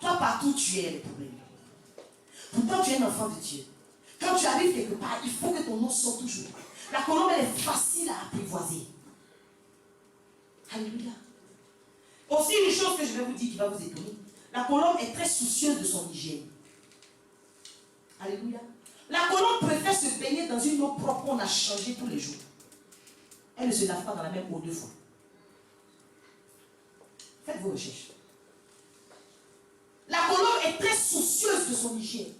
Toi, partout tu es, le problème. Pourtant, tu es un enfant de Dieu. Quand tu arrives quelque part, il faut que ton nom sorte toujours. La colombe, elle est facile à apprivoiser. Alléluia. Aussi, une chose que je vais vous dire qui va vous étonner. La colombe est très soucieuse de son hygiène. Alléluia. La colombe préfère se baigner dans une eau propre qu'on a changée tous les jours. Elle ne se lave pas dans la même eau 2 fois. Faites vos recherches. La colombe est très soucieuse de son hygiène.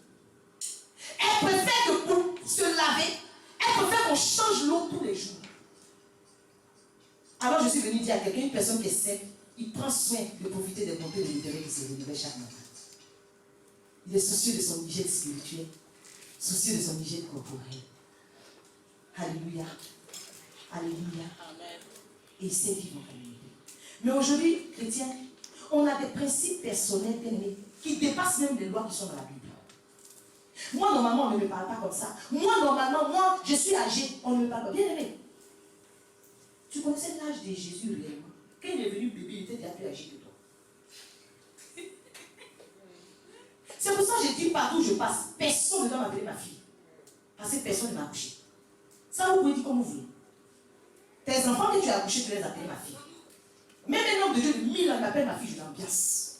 Elle préfère que pour se laver, elle préfère qu'on change l'eau tous les jours. Alors je suis venu dire à quelqu'un, une personne qui est sec, il prend soin de profiter des bontés de l'Éternel qui se révèlent chaque matin. Il est soucieux de son hygiène spirituelle, soucieux de son hygiène corporelle. Alléluia. Alléluia. Amen. Et il sait vivre en communauté. Mais aujourd'hui, chrétiens, on a des principes personnels qui dépassent même les lois qui sont dans la Bible. Moi, normalement, on ne me parle pas comme ça. Moi, normalement, je suis âgé, on ne me parle pas. Bien aimé. Tu connaissais l'âge de Jésus réellement. Quand il est venu bébé, il était déjà plus âgé que toi. C'est pour ça que je dis partout où je passe, personne ne doit m'appeler ma fille. Parce que personne ne m'a accouché. Ça, vous pouvez dire comme vous voulez. Tes enfants que tu as accouchés, tu les appelles ma fille. Même un homme de Dieu de 1000 ans m'appelle ma fille, je l'ambiance.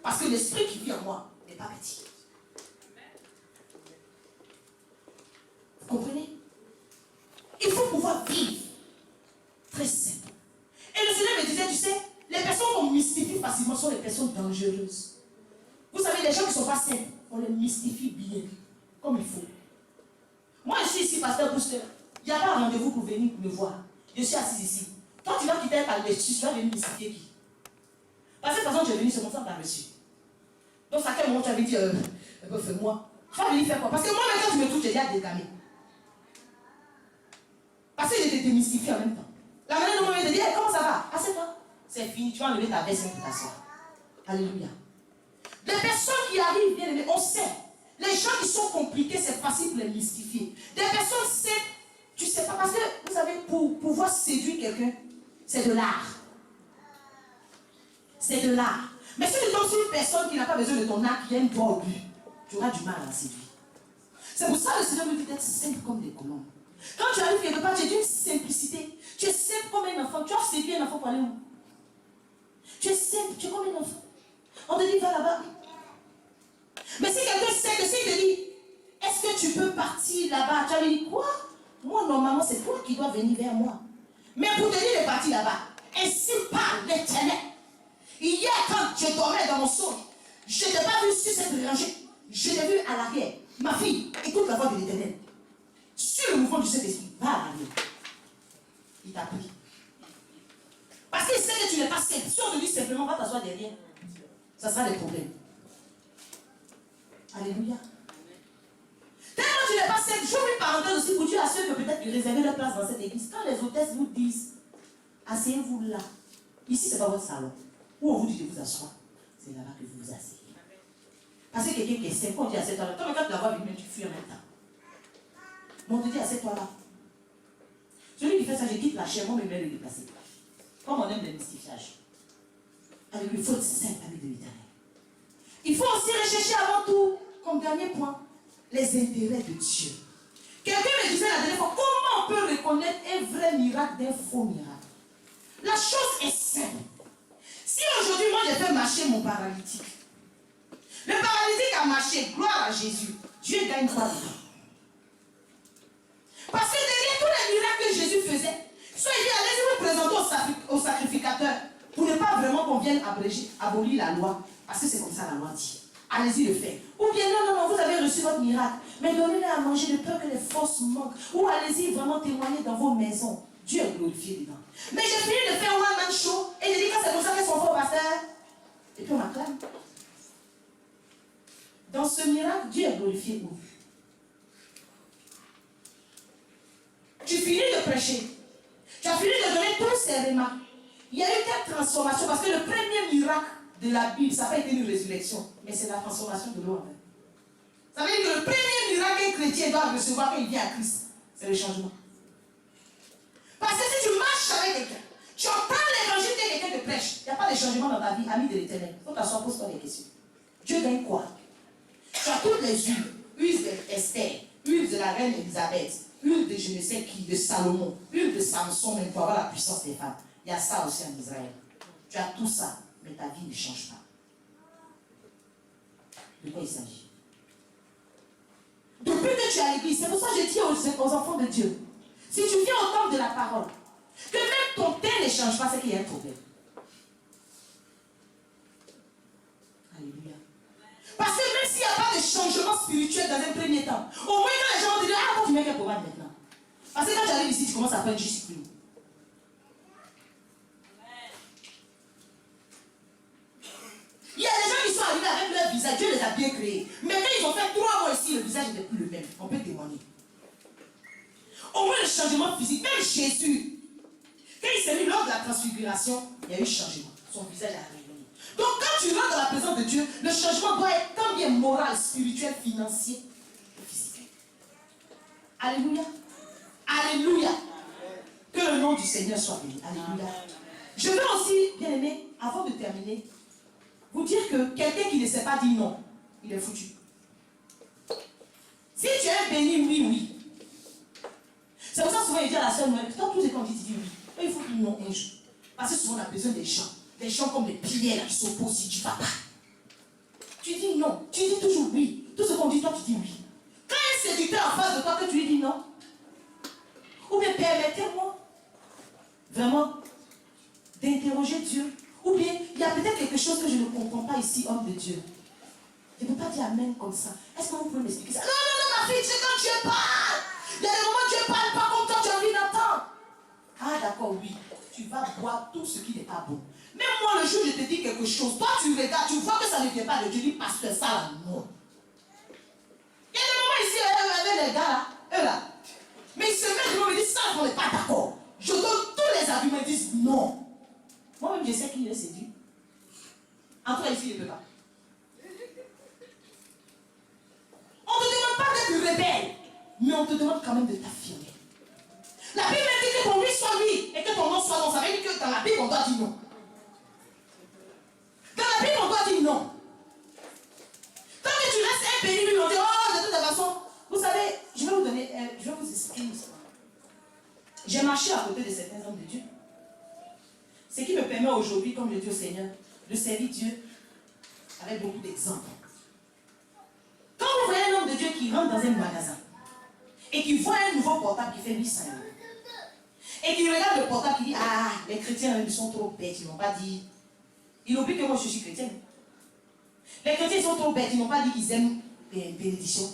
Parce que l'esprit qui vit en moi n'est pas petit. Vous comprenez? Il faut pouvoir vivre très simple. Et le Seigneur me disait, tu sais, les personnes qu'on mystifie facilement sont les personnes dangereuses. Vous savez, les gens qui ne sont pas simples, on les mystifie bien, comme il faut. Moi, je suis ici, pasteur Booster. Il n'y a pas un rendez-vous pour venir me voir. Je suis assise ici. Toi, tu vas quitter un palais, tu vas venir mystifier qui? Parce que de toute façon, tu es venu, c'est comme ça que tu as reçu. Donc, à quel moment tu avais dit, fais-moi. Tu vas venir faire quoi? Parce que moi, quand tu me touches, j'ai déjà dégamé. Parce que j'étais démystifié en même temps. La manière dont on m'a dit, hey, comment ça va? Assieds-toi. c'est fini. Tu vas enlever ta veste pour t'asseoir. Alléluia. Les personnes qui arrivent, bien aimés, on sait. Les gens qui sont compliqués, c'est facile de les mystifier. Des personnes simples, tu ne sais pas, parce que vous savez, pour pouvoir séduire quelqu'un, c'est de l'art. C'est de l'art. Mais si tu tombes sur une personne qui n'a pas besoin de ton art, qui aime toi au but, tu auras du mal à la séduire. C'est pour ça que le Seigneur nous dit d'être simple comme des colombes. Quand tu arrives quelque part, tu es d'une simplicité. Tu es simple comme un enfant. Tu as séduit un enfant pour aller où? Tu es simple, tu es comme un enfant. On te dit, va là-bas. Mais si quelqu'un sait que s'il te dit, est-ce que tu peux partir là-bas? Tu vas lui dire, quoi? Moi, normalement, c'est toi qui dois venir vers moi. Mais pour te dire de partir là-bas, ainsi parle l'Éternel. Hier, quand je dormais dans mon songe, je ne t'ai pas vu sur cette rangée. Je l'ai vu à l'arrière. Ma fille, écoute la voix de l'Éternel. Sur le mouvement du Saint-Esprit, va à l'arrière. Il t'a pris. Parce qu'il sait que tu n'es pas simple. Si on te dit simplement, va t'asseoir derrière, ça sera des problèmes. Alléluia. Tellement tu n'es pas simple, j'ouvre une parenthèse aussi pour dire à ceux que peut-être réservez leur place dans cette église. Quand les hôtesses vous disent, asseyez-vous là. Ici, ce n'est pas votre salon. Où on vous dit de vous asseoir, c'est là-bas que vous vous asseyez. Parce que quelqu'un qui est simple, on dit assieds-toi là. Toi, quand tu la vois venir, tu fuis en même temps. Mais on te dit assieds-toi là. Celui qui fait ça, je quitte la chair, moi, je vais le déplacer. Comme on aime le mystifiage. Avec il faut être simple, ami de l'Éternel. Il faut aussi rechercher avant tout, comme dernier point, les intérêts de Dieu. Quelqu'un me disait la dernière fois, comment on peut reconnaître un vrai miracle d'un faux miracle? La chose est simple. Si aujourd'hui, moi, j'ai fait marcher mon paralytique, le paralytique a marché, gloire à Jésus, Dieu gagne quoi dedans? Parce que derrière tous les miracles que Jésus faisait, soit il dit, allez-y vous présenter au sacrificateur, pour ne pas vraiment qu'on vienne abolir la loi, parce que c'est comme ça la loi dit. Allez-y le faire. Ou bien non, vous avez reçu votre miracle, mais donnez-le à manger de peur que les forces manquent. Ou allez-y vraiment témoigner dans vos maisons. Dieu est glorifié dedans. Mais j'ai fini de faire one man show, et j'ai dit que c'est comme ça qu'ils sont forts au pasteur. Et puis on m'acclame. Dans ce miracle, Dieu est glorifié où? Tu finis de prêcher. Tu as fini de donner tous ces remarques. Il y a eu telle transformation parce que le premier miracle de la Bible, ça n'a pas été une résurrection, mais c'est la transformation de l'eau en vin. Ça veut dire que le premier miracle qu'un chrétien doit recevoir quand il vient à Christ, c'est le changement. Parce que si tu marches avec quelqu'un, tu entends l'évangile que quelqu'un te prêche, il n'y a pas de changement dans ta vie, ami de l'Éternel. Il faut t'asseoir, pose-toi des questions. Dieu gagne quoi? Tu as toutes les huiles. Huile d'Esther, huile de la reine Elisabeth, huile de je ne sais qui, de Salomon, huile de Samson, même pour avoir la puissance des femmes. Il y a ça aussi en Israël. Tu as tout ça, mais ta vie ne change pas. De quoi il s'agit? Depuis que tu es à l'église, c'est pour ça que je dis aux enfants de Dieu, si tu viens au temple de la parole, que même ton teint ne change pas, c'est qu'il y a un problème. Alléluia. Parce que même s'il n'y a pas de changement spirituel dans un premier temps, au moins quand les gens vont te dire, ah, toi tu mets quel programme maintenant? Parce que quand tu arrives ici, tu commences à faire juste plus. Il y a des gens qui sont arrivés avec leur visage, Dieu les a bien créés. Mais quand ils ont fait 3 mois ici, le visage n'est plus le même. On peut témoigner. Au moins le changement physique, même Jésus, quand il s'est mis lors de la transfiguration, il y a eu changement. Son visage a rayonné. Donc quand tu rentres dans la présence de Dieu, le changement doit être tant bien moral, spirituel, financier et physique. Alléluia. Alléluia. Que le nom du Seigneur soit béni. Alléluia. Je veux aussi, bien aimé, avant de terminer, vous dire que quelqu'un qui ne sait pas dire non, il est foutu. Si tu es béni, oui, oui. C'est pour ça que souvent il dit à la sœur, quand tous les temps tu dis oui, il faut dire non un jour. Parce que souvent on a besoin des gens comme des pierres qui s'opposent si tu ne vas pas. Tu dis non, tu dis toujours oui. Tout ce qu'on dit, toi tu dis oui. Quand il y a un séducteur en face de toi que tu lui dis non, ou bien permettez-moi vraiment d'interroger Dieu. Ou bien, il y a peut-être quelque chose que je ne comprends pas ici, homme de Dieu. Je ne peux pas dire amen comme ça. Est-ce que vous pouvez m'expliquer ça? Non, ma fille, c'est quand Dieu parle. Il y a des moments où Dieu parle pas comme toi, tu as envie d'entendre. Ah, d'accord, oui. Tu vas boire tout ce qui n'est pas bon. Même moi, le jour où je te dis quelque chose, toi, tu regardes, tu vois que ça ne vient pas de Dieu. Tu dis, pasteur, ça là, non. Il y a des moments ici, avec les gars là, eux là. Mais ils se mettent, ils me disent, ça, on n'est pas d'accord. Je donne tous les arguments, ils disent non. Moi-même, je sais qu'il est séduit. En toi, ici, il ne peut pas. On ne te demande pas d'être rebelle, mais on te demande quand même de t'affirmer. La Bible dit que ton oui soit oui et que ton non soit non. Ça veut dire que dans la Bible, on doit dire non. Dans la Bible, on doit dire non. Tant que tu restes un pénible, on dit, oh, de toute façon, vous savez, je vais vous expliquer une histoire. J'ai marché à côté de certains hommes de Dieu. Ce qui me permet aujourd'hui, comme je dis au Seigneur, de servir Dieu avec beaucoup d'exemples. Quand vous voyez un homme de Dieu qui rentre dans un magasin et qui voit un nouveau portable qui fait 800 €, et qui regarde le portable qui dit, ah, les chrétiens ils sont trop bêtes, ils n'ont pas dit. Ils oublie que moi je suis chrétien. Les chrétiens ils sont trop bêtes, ils n'ont pas dit qu'ils aiment les bénédictions.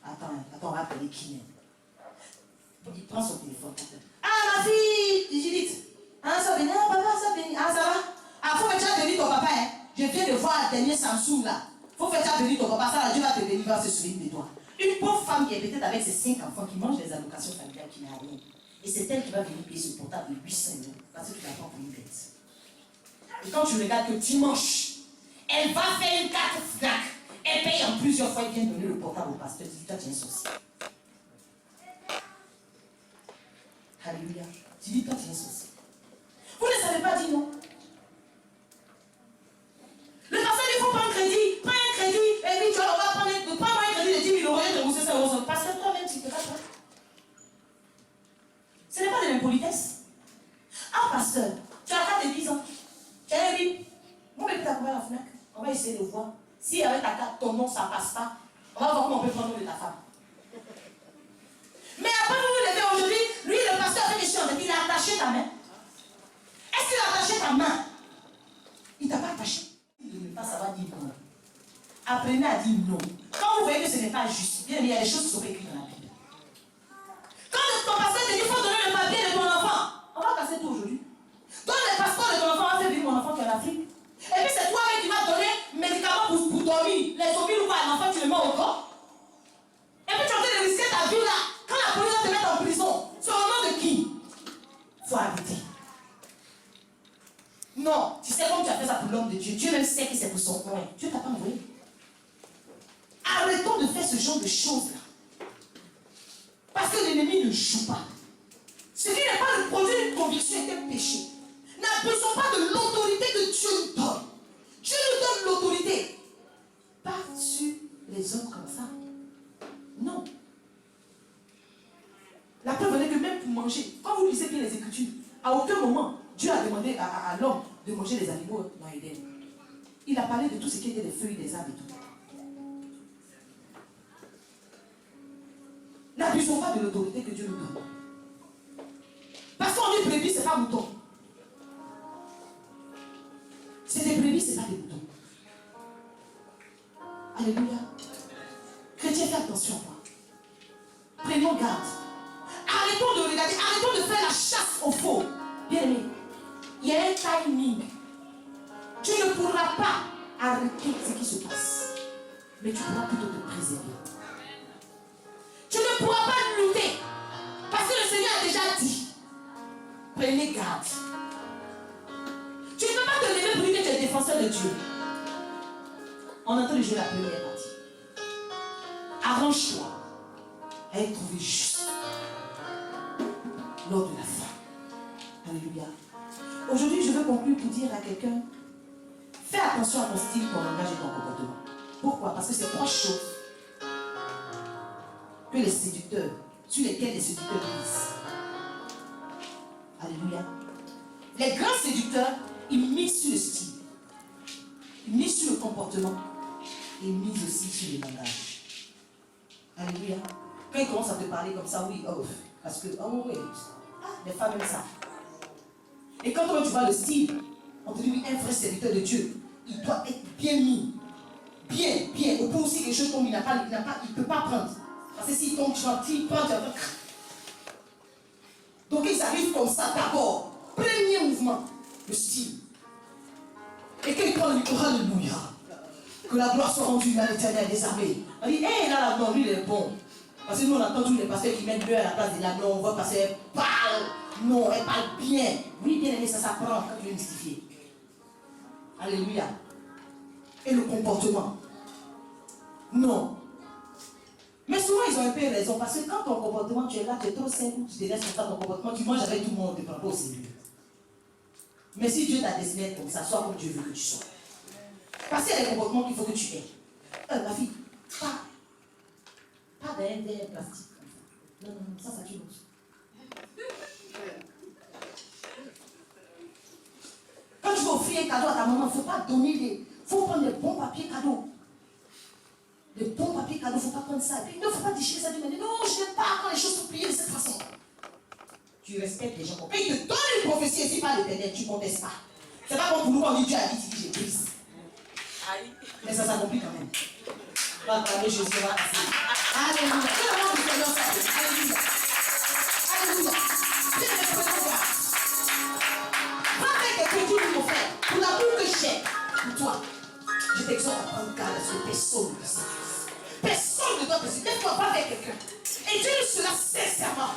Attends, on va appeler qui même. Il prend son téléphone. Ah, ma fille, Judith. Ah, ça bénit, ah, papa, ça bénit. Ah, ça va. Ah, faut que tu aies béni ton papa, hein. Je viens de voir le dernier Samsung là. Faut que tu aies béni ton papa, ça là, Dieu va te bénir, va se souvenir de toi. Une pauvre femme qui est peut-être avec ses 5 enfants, qui mange les allocations familiales, qui n'a rien. Et c'est elle qui va venir payer ce portable de 800 € parce que tu la prends pour une bête. Et quand tu regardes que dimanche, elle va faire une carte FNAC, elle paye en plusieurs fois, elle vient donner le portable au pasteur, elle dit, toi tu es un sorcier. Alléluia. Tu dis, toi tu es un sorcier. Vous ne savez pas dire non. Le pasteur dit, il faut prendre un crédit, prends un crédit, et puis tu vas prendre un crédit de 10 000 € et te rembourser 5 €. Parce que toi-même, tu ne peux pas faire. Ce n'est pas de l'impolitesse. Ah, pasteur, tu as 4 et 10 ans. Tu as un livre. Mon bébé t'a couvert la FNAC. On va essayer de voir. Si avec ta carte, ton nom, ça ne passe pas, on va voir comment on peut prendre le nom de ta femme. Mais après, vous vous levez aujourd'hui, lui, le pasteur a fait des choses. Il a attaché ta main. Est-ce qu'il a attaché ta main? Il ne t'a pas attaché. Il ne veut pas savoir dire non. Apprenez à dire non. Quand vous voyez que ce n'est pas juste, bien, il y a des choses qui sont écrites dans la Bible. Quand ton pasteur te dit qu'il faut donner le papier de ton enfant, on va casser tout aujourd'hui. Donne le passeport de ton enfant, on va faire vivre mon enfant qui est en Afrique. Et puis c'est toi-même qui vas donner médicaments pour dormir. Les zombies ou pas, l'enfant, tu le mets au corps. Et puis tu es en train de risquer ta vie là. Quand la police va te mettre en prison, c'est au nom de qui? Il faut arrêter. Non, tu sais comme tu as fait ça pour l'homme de Dieu. Dieu même sait que c'est pour son coin. Dieu ne t'a pas envoyé. Arrêtons de faire ce genre de choses-là. Parce que l'ennemi ne joue pas. Ce qui n'est pas le produit d'une conviction est un péché. N'abusons pas de l'autorité que Dieu nous donne. Dieu nous donne l'autorité. Pas sur les hommes comme ça. Non. La preuve est que même pour manger, quand vous lisez bien les Écritures, à aucun moment, Dieu a demandé à l'homme de manger les animaux dans Éden. Il a parlé de tout ce qui était des feuilles, des arbres et tout. N'abusons pas de l'autorité que Dieu nous donne. Parce qu'on dit brebis, ce n'est pas mouton. C'est des brebis, ce n'est pas des moutons. Alléluia. Chrétien, fais attention à toi. Prenons garde. Arrêtons de regarder, arrêtons de faire la chasse au faux. Bien aimé, il y a un timing. Tu ne pourras pas arrêter ce qui se passe. Mais tu pourras plutôt te préserver. Tu ne pourras pas lutter. Parce que le Seigneur a déjà dit. Prenez garde. Tu ne peux pas te lever pour dire que tu es défenseur de Dieu. On est en train de jouer la première partie. Arrange-toi à être trouvé juste lors de la fin. Alléluia. Aujourd'hui, je veux conclure pour dire à quelqu'un, fais attention à ton style, ton langage et ton comportement. Pourquoi? Parce que c'est 3 choses que les séducteurs, sur lesquels les séducteurs glissent. Alléluia. Les grands séducteurs, ils misent sur le style. Ils misent sur le comportement. Et ils misent aussi sur le langage. Alléluia. Quand ils commencent à te parler comme ça, oui, oh, parce que, oh oui, les femmes aiment ça. Et quand toi, tu vois le style, on te dit, oui, un vrai séducteur de Dieu, il doit être bien mis. Bien, bien. Au point aussi, quelque chose tombe, il ne peut pas prendre. Parce que s'il tombe, tu vas prendre, tu vas faire. Donc ils arrivent comme ça d'abord. Premier mouvement, le style. Et quand il prend le micro, alléluia. Que la gloire soit rendue à l'Éternel des armées. On dit, hé, là, non, lui, il est bon. Parce que nous, on entend tous les pasteurs qui mettent Dieu à la place de la non, on voit passer, parle. Non, elle parle bien. Oui, bien aimé, ça s'apprend quand tu veux mystifier. Alléluia. Et le comportement. Non. Mais souvent, ils ont un peu raison. Parce que quand ton comportement, tu es là, tu es trop simple, tu te laisses faire ton comportement, tu manges avec tout le monde, tu ne te prends pas au sérieux. Mais si Dieu t'a destiné à être comme ça, sois comme Dieu veut que tu sois. Parce qu'il y a des comportements qu'il faut que tu aies. Ma fille, pas d'un verre plastique comme ça. Non, ça tue l'autre. Quand tu veux offrir un cadeau à ta maman, il ne faut pas donner des... Il faut prendre des bons papiers cadeaux. Les bons papiers cadeaux, il ne faut pas prendre ça. Et puis, il ne faut pas déchirer ça du manière. Non, je n'aime pas quand les choses sont pliées de cette façon. Tu respectes les gens. Quand ils te donnent une prophétie ici par l'Éternel, tu ne contestes pas. C'est pas comme pour nous, quand on dit Dieu a dit, j'ai prise. Mais ça s'accomplit quand même. On va parler, je serai assez. Alléluia. Que la main du Seigneur s'appelle. Alléluia. Alléluia. Va avec quelqu'un qui dit, mon frère, pour l'amour que j'ai pour toi, je t'exhorte à prendre garde à ce que personne ne sait. Personne ne doit te dire. Lève-toi, va avec quelqu'un. Et dis-lui cela sincèrement.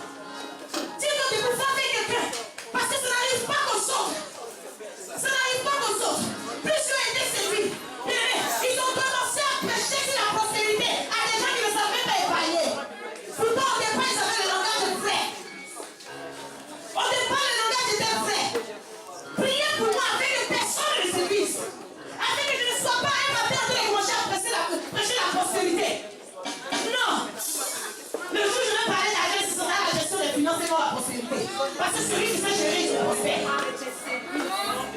Dis-toi de pouvoir avec quelqu'un. Parce que ça n'arrive pas aux autres. Ça n'arrive pas aux autres. Plusieurs étaient séduits. Ils ont commencé à prêcher sur la prospérité à des gens qui ne savent même pas épargner. Pourtant, au départ, ils avaient le langage vrai. Au départ, le langage était vrai. Priez pour moi afin que personne ne séduise. Afin que je ne sois pas un matin en train de commencer à prêcher la prospérité. Non. Le jour où je vais parler d'argent, ce sera la gestion des finances et non la prospérité. Parce que celui qui fait gérer, il prospère.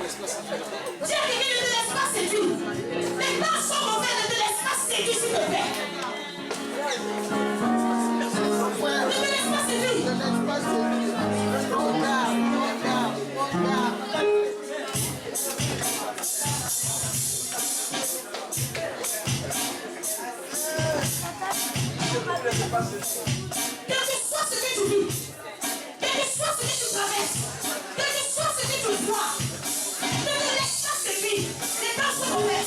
Dis à quelqu'un, ne te laisse pas séduire. Les temps sont mauvais, ne te laisse pas séduire, s'il te plaît. Ne te laisse pas séduire. Quel que soit ce que tu vis, quel que soit ce que tu traverses, quel que soit ce que tu vois, ne te laisse pas séduire. Les temps sont mauvais.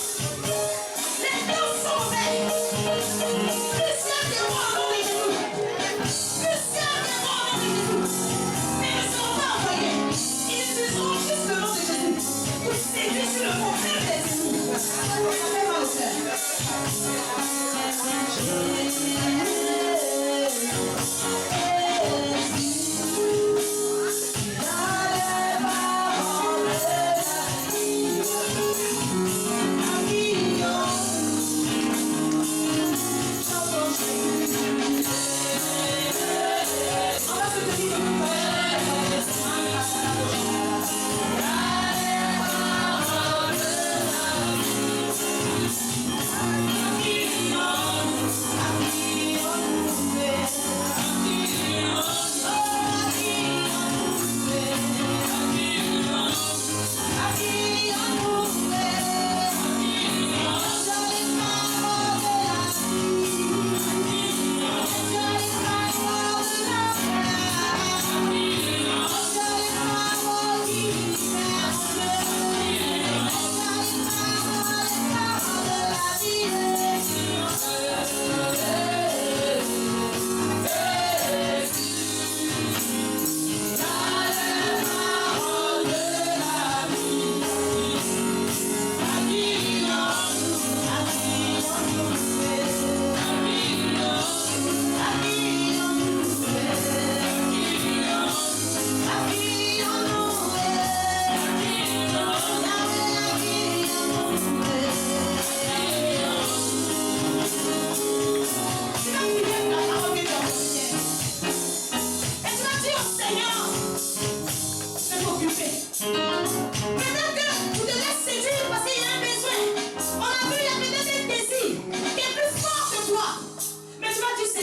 Les temps sont mauvais. Plusieurs démons au nom de Jésus. Plusieurs démons au nom de Jésus. Mais ils ne seront pas envoyés. Ils utiliseront juste le nom de Jésus pour séduire sur le contraire des ennemis. Ça fait mal au cœur.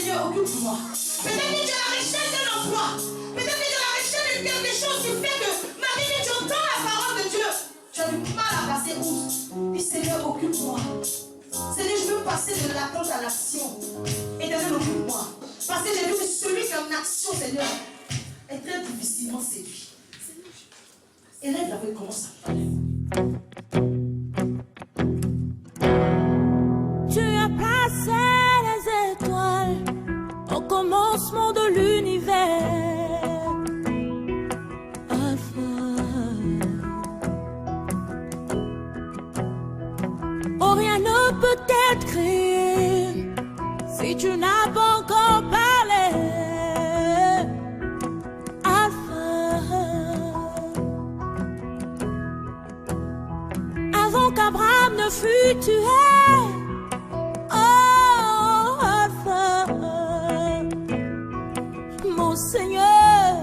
Occupe-moi. Peut-être que tu as la recherche d'un emploi. Peut-être que tu as la recherche de quelque chose qui fait que ma vie, tu entends la parole de Dieu. Tu as du mal à passer où? Dis Seigneur, occupe-moi. Seigneur, je veux passer de l'attente à l'action. Éternel, occupe-moi. Parce que j'ai vu que celui qui est en action, Seigneur, est très difficilement séduit. Élève la voix, commence à parler. Tu as placé les étoiles au commencement de l'univers. ne fus tu es. Oh, Alpha. Mon Seigneur,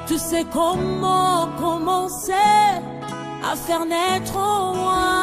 tu sais comment commencer à faire naître en moi